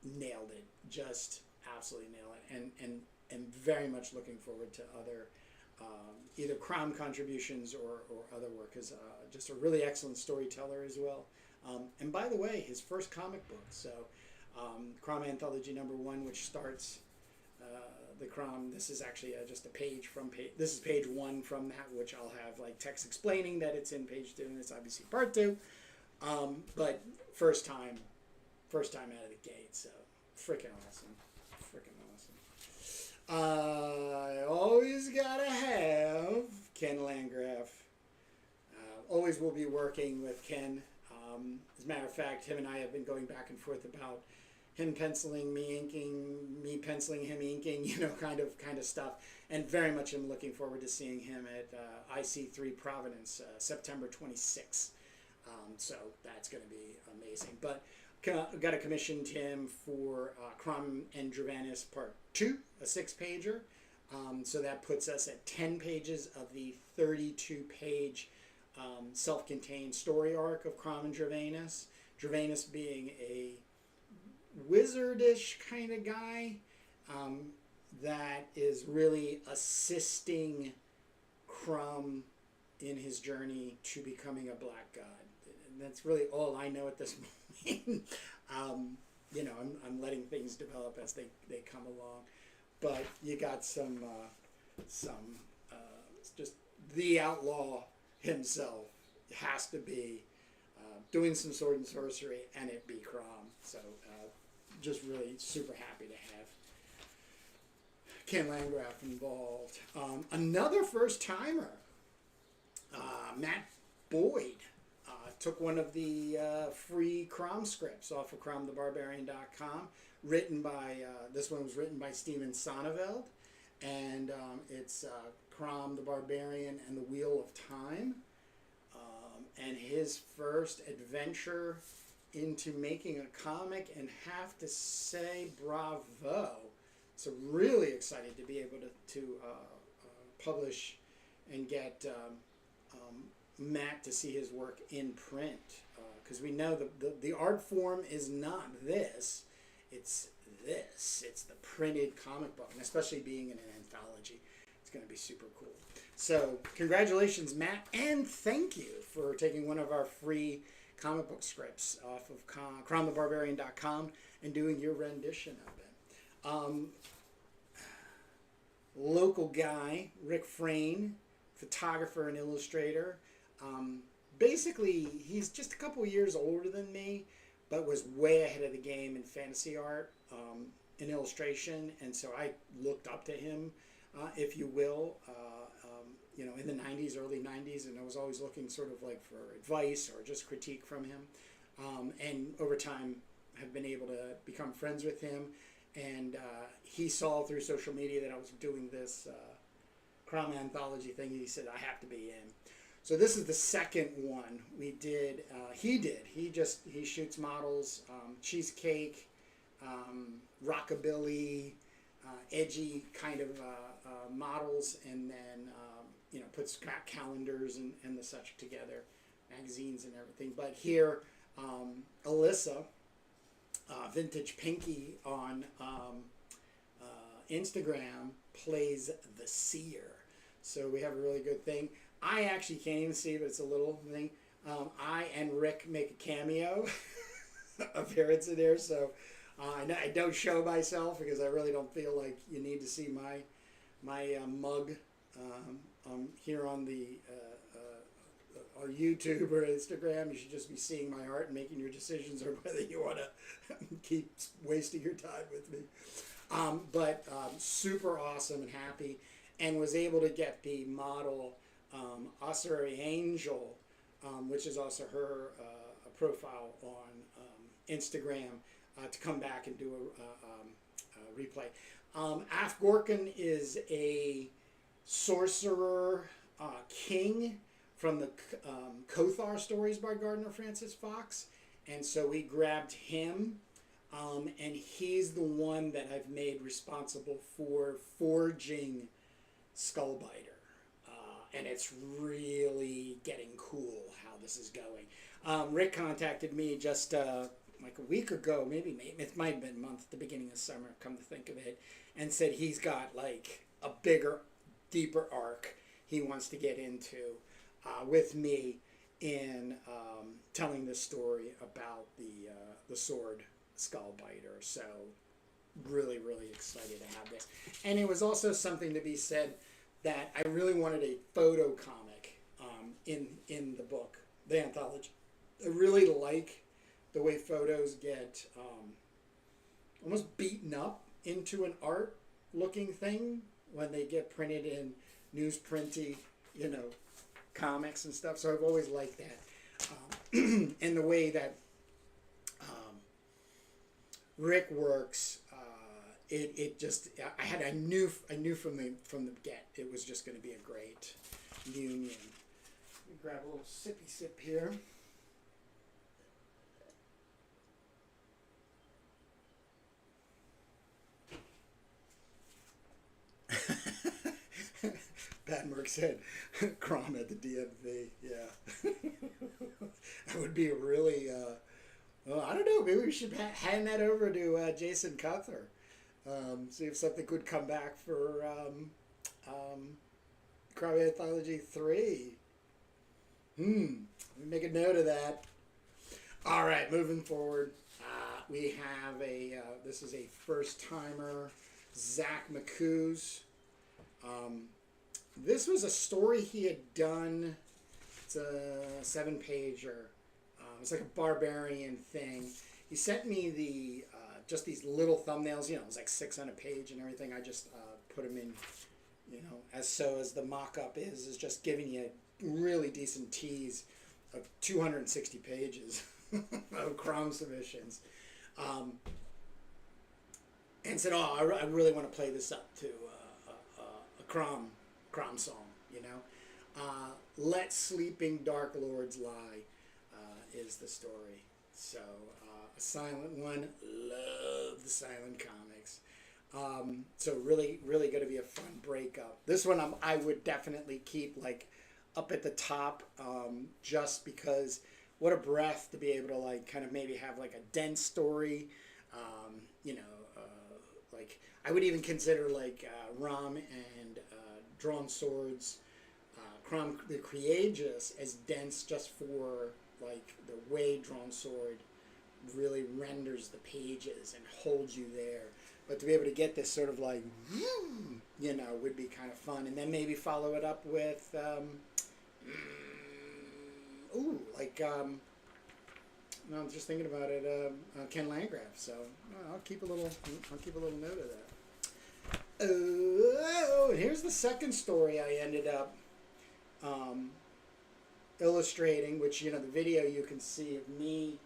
nailed it, just absolutely nailed it, and very much looking forward to other either CROM contributions or other work. Is just a really excellent storyteller as well. And by the way, his first comic book, so CROM Anthology #1, which starts the CROM. This is actually just a page from this is page 1 from that, which I'll have like text explaining that it's in page 2, and it's obviously part 2. But first time out of the gate, so freaking awesome. I always gotta have Ken Landgraf. Always will be working with Ken. As a matter of fact, him and I have been going back and forth about him penciling, me inking, me penciling, him inking, you know, kind of stuff. And very much am looking forward to seeing him at IC3 Providence, September 26th. So that's going to be amazing. But got to commission him for CROM and Dravanis Part 2, a 6-pager. So that puts us at 10 pages of the 32-page self-contained story arc of CROM and Dravanis. Dravanis being a wizardish kind of guy that is really assisting CROM in his journey to becoming a black god. And that's really all I know at this moment. You know, I'm letting things develop as they come along. But you got some just the outlaw himself has to be doing some sword and sorcery, and it be CROM. So just really super happy to have Ken Landgraf involved. Another first timer, Matt Boyd, took one of the free CROM scripts off of cromthebarbarian.com, written by, this one was written by Steven Sonneveld, and it's CROM the Barbarian and the Wheel of Time, and his first adventure into making a comic, and have to say bravo. So really excited to be able to publish and get Matt to see his work in print, because we know the art form is not this, it's this. It's the printed comic book, and especially being in an anthology, it's going to be super cool. So congratulations, Matt, and thank you for taking one of our free comic book scripts off of cromthebarbarian.com and doing your rendition of it. Local guy, Rick Frayne, photographer and illustrator. Basically, he's just a couple years older than me, but was way ahead of the game in fantasy art, in illustration, and so I looked up to him, if you will, you know, in the 90s, early 90s, and I was always looking sort of like for advice or just critique from him, and over time have been able to become friends with him, and he saw through social media that I was doing this CROM Anthology thing, and he said, I have to be in. So this is the second one we did. He shoots models, cheesecake, rockabilly, edgy kind of models, and then you know, puts calendars and the such together, magazines and everything. But here, Alyssa, Vintage Pinky on Instagram, plays the seer. So we have a really good thing. I actually can't even see, but it's a little thing. I and Rick make a cameo appearance in there, so I don't show myself because I really don't feel like you need to see my mug here on the our YouTube or Instagram. You should just be seeing my art and making your decisions on whether you want to keep wasting your time with me. But super awesome and happy, and was able to get the model Ossuary Angel, which is also her profile on Instagram, to come back and do a replay. Af Gorkin is a sorcerer king from the Kothar stories by Gardner Francis Fox, and so we grabbed him, and he's the one that I've made responsible for forging Skullbiter. And it's really getting cool how this is going. Rick contacted me just like a week ago, maybe it might have been a month at the beginning of summer, come to think of it, and said he's got like a bigger, deeper arc he wants to get into with me in telling this story about the sword Skullbiter. So really, really excited to have this. And it was also something to be said that I really wanted a photo comic in the book, the anthology. I really like the way photos get almost beaten up into an art looking thing when they get printed in newsprinty, you know, comics and stuff. So I've always liked that. And the way that Rick works, it just, I knew from the get it was just going to be a great union. Let me grab a little sippy sip here. Badmerk said, "Crom at the DMV." Yeah, that would be a really. Well, I don't know. Maybe we should hand that over to Jason Cutler. See if something could come back for CROM Anthology 3. Let me make a note of that. All right, moving forward, we have this is a first-timer, Zach McCoos. This was a story he had done. It's a 7-pager. It's like a barbarian thing. He sent me the just these little thumbnails. You know, it was like 6 on a page and everything. I just put them in, you know, as the mock-up is just giving you a really decent tease of 260 pages of CROM submissions, and said, "Oh, I really want to play this up to a CROM song." You know, "Let Sleeping Dark Lords Lie" is the story. So a silent one. Love the silent comics. So really going to be a fun breakup. This one I would definitely keep like up at the top, just because what a breath to be able to like kind of maybe have like a dense story. You know, like I would even consider like Rom and Drawn Swords, CROM the Creagus as dense just for like the way Drawn Sword really renders the pages and holds you there. But to be able to get this sort of like, you know, would be kind of fun. And then maybe follow it up with, no, I'm just thinking about it, Ken Landgraf. So I'll keep a little note of that. Oh, and here's the second story I ended up illustrating, which, you know, the video you can see of me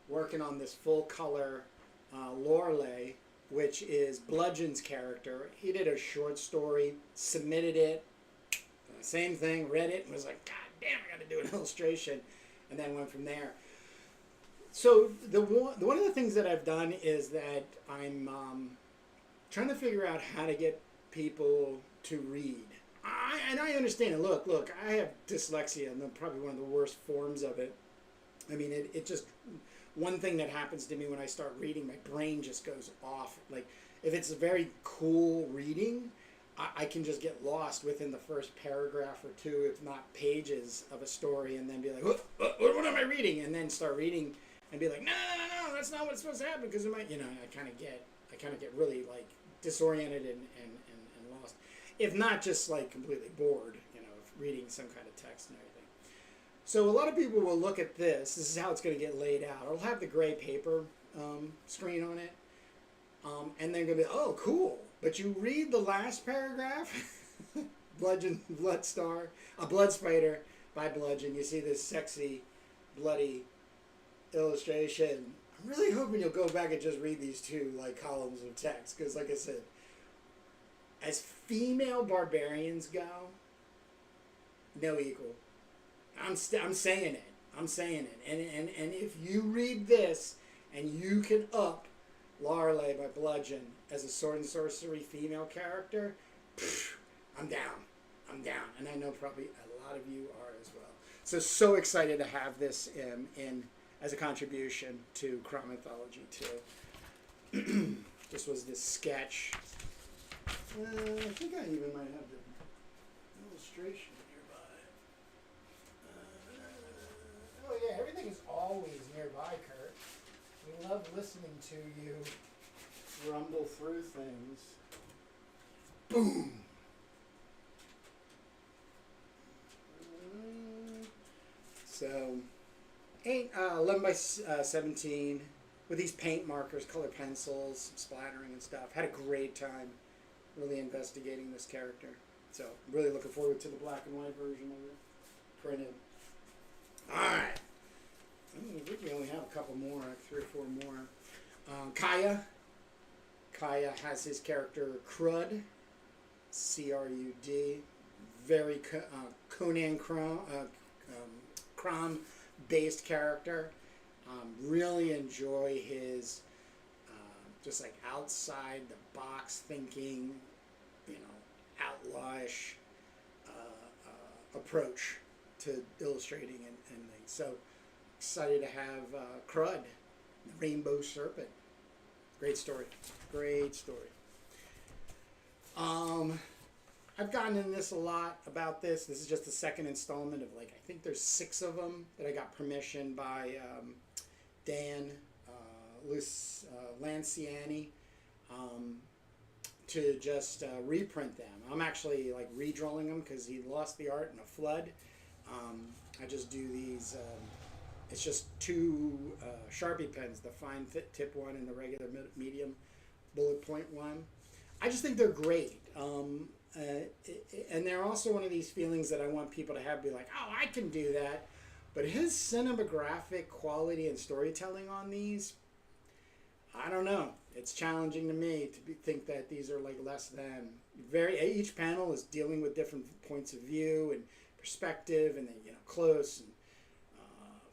working on this full color Lorelei, which is Bludgeon's character. He did a short story, submitted it, same thing, read it, and was like, God damn, I got to do an illustration, and then went from there. So one of the things that I've done is that I'm trying to figure out how to get people to read. And I understand it. Look, I have dyslexia, and probably one of the worst forms of it. I mean, it just, one thing that happens to me when I start reading, my brain just goes off. Like, if it's a very cool reading, I can just get lost within the first paragraph or two, if not pages of a story, and then be like, what am I reading? And then start reading and be like, no, that's not what's supposed to happen, because it might, you know, I kind of get really like disoriented and lost, if not just like completely bored, you know, of reading some kind of text and everything. So a lot of people will look at this. This is how it's going to get laid out. It'll have the gray paper screen on it, and they're going to be, oh, cool. But you read the last paragraph, Blood Spider by Bludgeon. You see this sexy, bloody illustration. I'm really hoping you'll go back and just read these two like columns of text, because, like I said, as female barbarians go, no equal. I'm saying it. And if you read this and you can up Lorelei by Bludgeon as a sword and sorcery female character, I'm down. And I know probably a lot of you are as well. So excited to have this in as a contribution to CROM Anthology too. This was this sketch. I think I even might have the illustration nearby. Oh yeah, everything is always nearby, Kurt. We love listening to you rumble through things. Boom! So, 11 by 17 with these paint markers, color pencils, splattering and stuff. Had a great time really investigating this character. So, really looking forward to the black and white version of it printed. Alright. I think we only have a couple more, like 3 or 4 more. Kaya. Kaya has his character Crud, C-R-U-D. Very Conan CROM based character. Really enjoy his just like outside the box thinking, you know, outlawish approach to illustrating and things. So excited to have Crud, the Rainbow Serpent. Great story. I've gotten in this a lot about this. This is just the second installment of, like, I think there's 6 of them that I got permission by Dan Lanciani to just reprint them. I'm actually like redrawing them because he lost the art in a flood. I just do these. It's just 2 Sharpie pens, the fine tip one and the regular medium bullet point one. I just think they're great. And they're also one of these feelings that I want people to have, be like, oh, I can do that. But his cinematographic quality and storytelling on these, I don't know. It's challenging to me to think that these are like less than. Each panel is dealing with different points of view and perspective, and then close and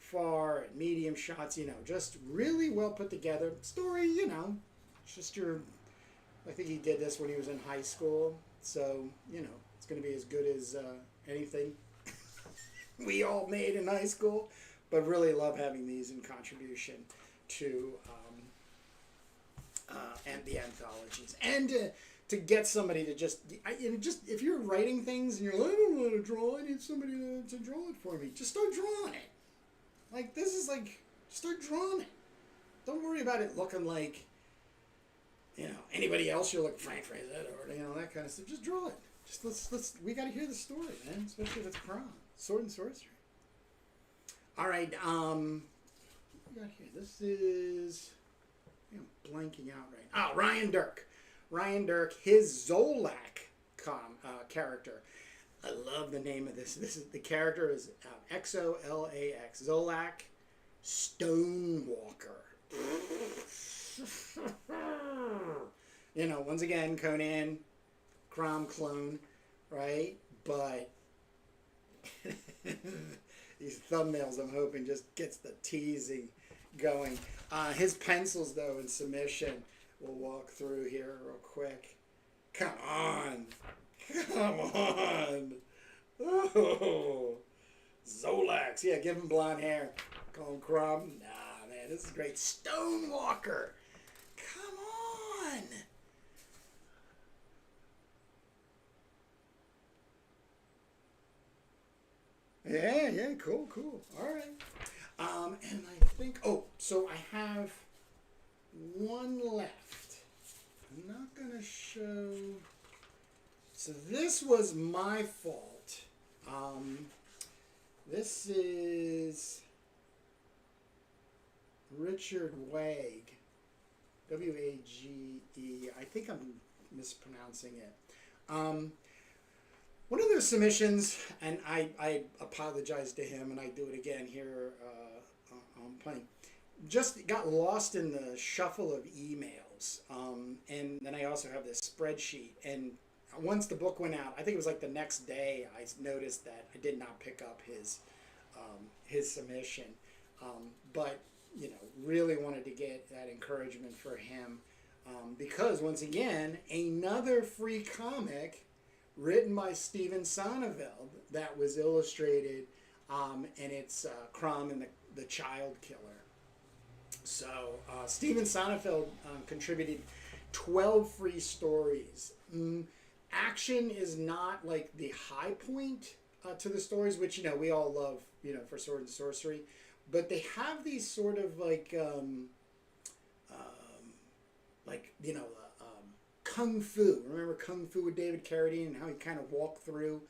far and medium shots. Just really well put together story. It's just your. I think he did this when he was in high school, so it's going to be as good as anything we all made in high school. But really love having these in contribution to. And the anthologies, and to get somebody to just if you're writing things and you're like, I don't want to draw, I need somebody to draw it for me. Just start drawing it. Like this is like, start drawing it. Don't worry about it looking like anybody else. You're like Frank Fraser or that kind of stuff. Just draw it. Just let's we got to hear the story, man. Especially if it's CROM, sword and sorcery. All right, what we got here. This is. I'm blanking out right now. Oh, Ryan Dirk. Ryan Dirk, his Zolak character. I love the name of this. The character is Xolax. Zolak Stonewalker. Once again, Conan, CROM clone, right? But these thumbnails, I'm hoping, just gets the teasing going. His pencils, though, in submission, we'll walk through here real quick. Come on. Come on. Oh. Zolax. Yeah, give him blonde hair. Call him CROM. Nah, man, this is great. Stonewalker. Come on. Yeah, cool. All right. And I think, so I have one left. I'm not going to show. So this was my fault. This is Richard Wage. W-A-G-E. I think I'm mispronouncing it. One of those submissions, and I apologize to him, and I do it again here on playing, just got lost in the shuffle of emails. And then I also have this spreadsheet. And once the book went out, I think it was like the next day, I noticed that I did not pick up his submission. But, really wanted to get that encouragement for him. Because, once again, another free comic written by Steven Sonneveld that was illustrated, and it's CROM and the Child Killer. So Steven Sonneveld contributed 12 free stories. Action is not like the high point to the stories, which we all love, for sword and sorcery, but they have these sort of Kung Fu. Remember Kung Fu with David Carradine and how he kind of walked through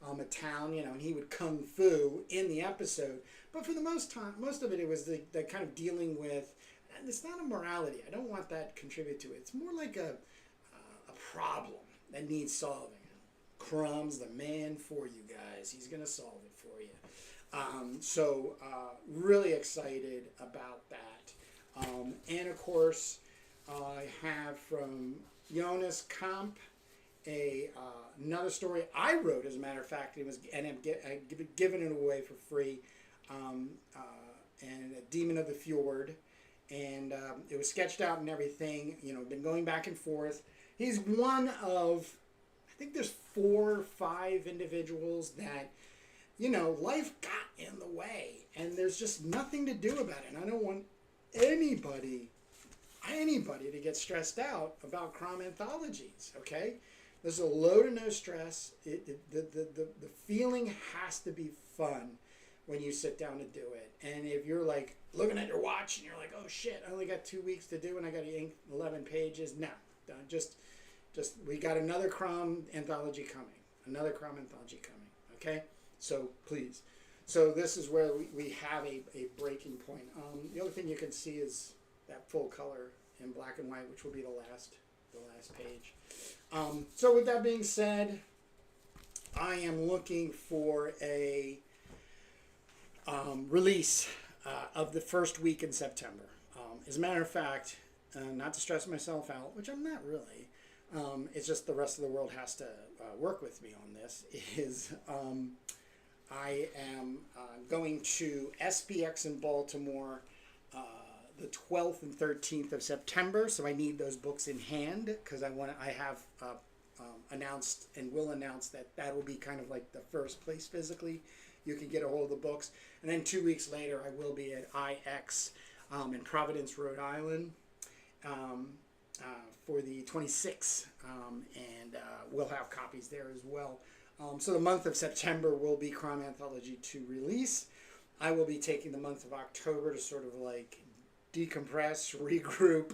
a town, and he would Kung Fu in the episode. But for the most of it was the kind of dealing with, and it's not a morality. I don't want that to contribute to it. It's more like a problem that needs solving. CROM's the man for you guys. He's going to solve it for you. So really excited about that. And of course, I have from Jonas Kamp another story I wrote, as a matter of fact. It was, and I'm giving it away for free. And Demon of the Fjord, and it was sketched out and everything. Been going back and forth. He's one of, I think there's 4 or 5 individuals that, life got in the way, and there's just nothing to do about it. And I don't want anybody to get stressed out about CROM anthologies. Okay, there's a load of no stress. The feeling has to be fun when you sit down to do it. And if you're like looking at your watch and you're like, oh shit, I only got 2 weeks to do and I got to ink 11 pages. No, just we got another CROM anthology coming. Another CROM anthology coming. Okay, so please. So this is where we have a breaking point. The other thing you can see is that full color in black and white, which will be the last page. So with that being said, I am looking for a release of the first week in September. As a matter of fact, not to stress myself out, which I'm not really, it's just the rest of the world has to work with me on this, is I am going to SPX in Baltimore the 12th and 13th of September, so I need those books in hand because I have announced and will announce that that will be kind of like the first place physically you can get a hold of the books. And then 2 weeks later, I will be at IX in Providence, Rhode Island for the 26th, and we'll have copies there as well. So the month of September will be CROM Anthology 2 release. I will be taking the month of October to sort of like decompress, regroup,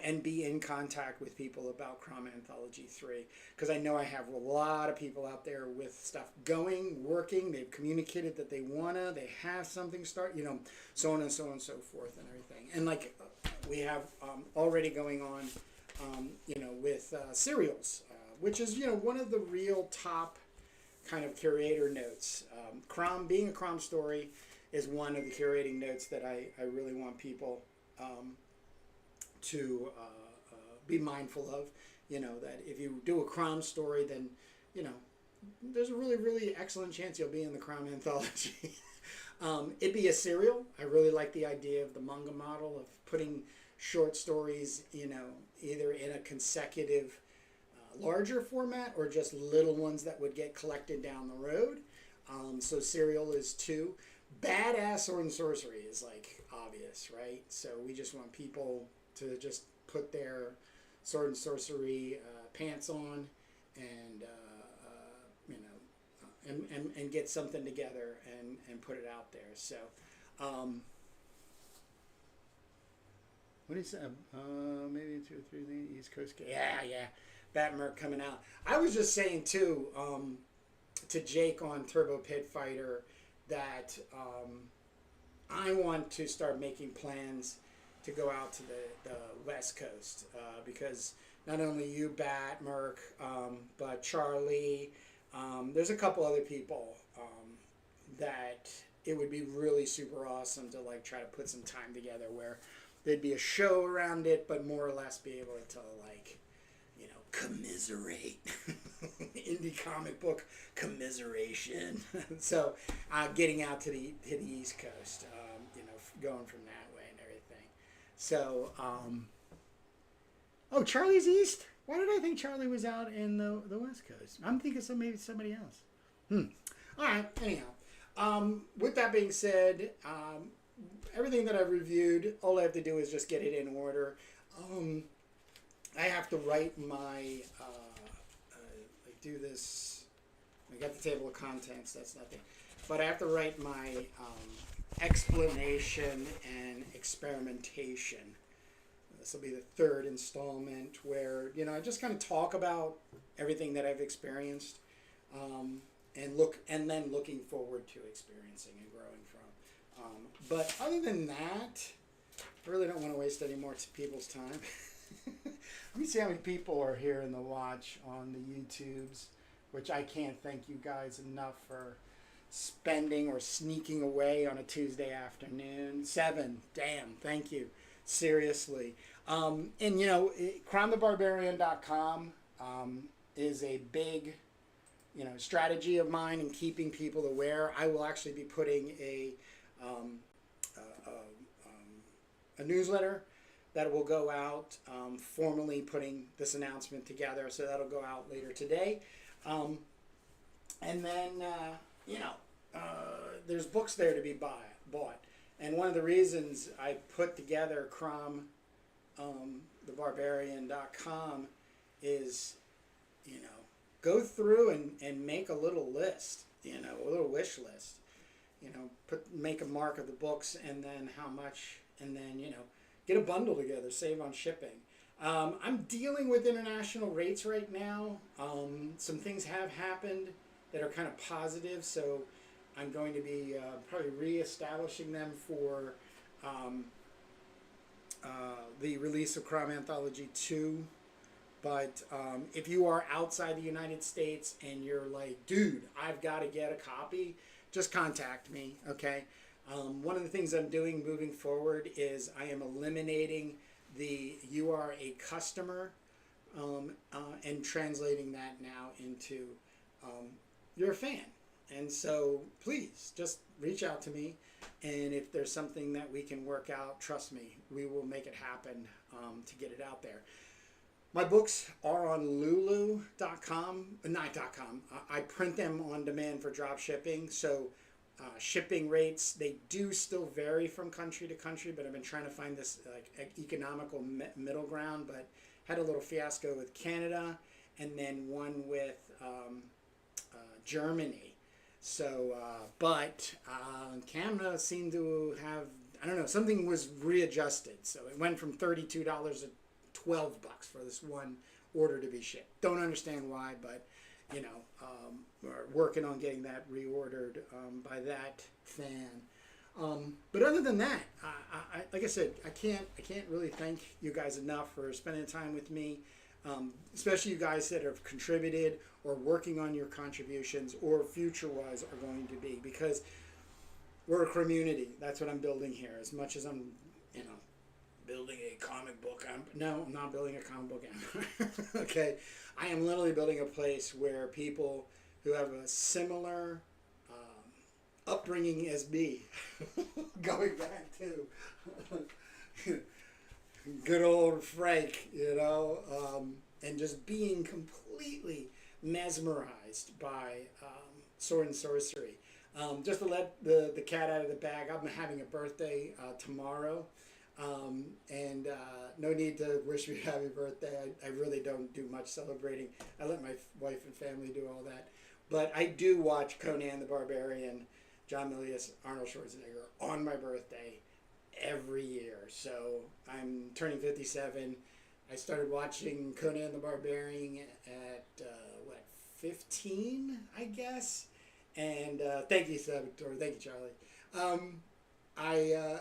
and be in contact with people about CROM Anthology 3. Because I know I have a lot of people out there with stuff going, working, they've communicated that they they have something start, you know, so on and so on and so forth and everything. And like we have already going on, you know, with serials, which is, you know, one of the real top kind of curator notes. CROM, being a CROM story, is one of the curating notes that I really want people to be mindful of. You know, that if you do a CROM story, then, you know, there's a really, really excellent chance you'll be in the CROM Anthology. It'd be a serial. I really like the idea of the manga model of putting short stories, you know, either in a consecutive larger format or just little ones that would get collected down the road. So serial is 2. Badass sword-and-sorcery is like obvious, right? So we just want people to just put their sword-and-sorcery pants on and you know, and get something together and put it out there. So what is that? Maybe 2 or 3 the East Coast. Yeah. Batmerk coming out. I was just saying too to Jake on Turbo Pit Fighter that I want to start making plans to go out to the West Coast because not only you, Batmerk, but Charlie, there's a couple other people that it would be really super awesome to like try to put some time together where there'd be a show around it, but more or less be able to like, you know, commiserate. Indie comic book commiseration. So getting out to the East Coast, you know, going from that way and everything. So oh, Charlie's East? Why did I think Charlie was out in the West Coast? I'm thinking maybe somebody else. All right, anyhow, with that being said, everything that I've reviewed, all I have to do is just get it in order. I have to write my do this. I got the table of contents. That's nothing, but I have to write my explanation and experimentation. This will be the 3rd installment where, you know, I just kind of talk about everything that I've experienced, and then looking forward to experiencing and growing from. But other than that, I really don't want to waste any more people's time. Let me see how many people are here in the watch on the YouTubes, which I can't thank you guys enough for spending or sneaking away on a Tuesday afternoon. 7, damn, thank you, seriously. And you know, cromthebarbarian.com is a big, you know, strategy of mine in keeping people aware. I will actually be putting a newsletter that will go out, formally putting this announcement together. So that'll go out later today. And then, you know, there's books there to be bought. And one of the reasons I put together cromthebarbarian.com is, you know, go through and make a little list, you know, a little wish list. You know, make a mark of the books and then how much, and then, you know, get a bundle together, save on shipping. I'm dealing with international rates right now. Some things have happened that are kind of positive, so I'm going to be probably re-establishing them for the release of CROM Anthology 2. But if you are outside the United States and you're like, dude, I've got to get a copy, just contact me, okay? One of the things I'm doing moving forward is I am eliminating the "you are a customer" and translating that now into "you're a fan." And so please just reach out to me, and if there's something that we can work out, trust me, we will make it happen to get it out there. My books are on lulu.com, not.com. I print them on demand for drop shipping, so shipping rates, they do still vary from country to country, but I've been trying to find this like economical middle ground, but had a little fiasco with Canada and then one with Germany. So, but Canada seemed to have, I don't know, something was readjusted. So it went from $32 to $12 for this one order to be shipped. Don't understand why, but you know, we're working on getting that reordered by that fan. But other than that, I like I said, I can't really thank you guys enough for spending time with me, especially you guys that have contributed or working on your contributions or future-wise are going to be, because we're a community. That's what I'm building here. As much as I'm, you know, building a comic book. No, I'm not building a comic book empire. Okay, I am literally building a place where people who have a similar upbringing as me, going back to good old Frank, you know, and just being completely mesmerized by sword and sorcery. Just to let the cat out of the bag, I'm having a birthday tomorrow. And no need to wish me happy birthday. I really don't do much celebrating. I let my wife and family do all that. But I do watch Conan the Barbarian, John Milius, Arnold Schwarzenegger on my birthday every year. So I'm turning 57. I started watching Conan the Barbarian at, 15, I guess? And thank you, Salvatore. Thank you, Charlie.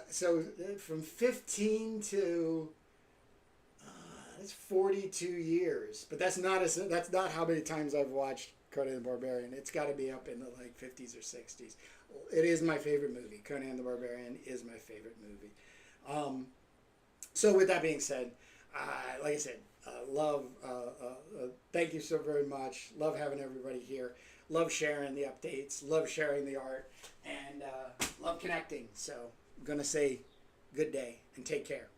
So from 15 to it's 42 years, but that's not how many times I've watched Conan the Barbarian. It's got to be up in the like 50s or 60s. It is my favorite movie. Conan the Barbarian is my favorite movie. So with that being said, like I said, thank you so very much. Love having everybody here. Love sharing the updates. Love sharing the art. And love connecting. So I'm going to say good day and take care.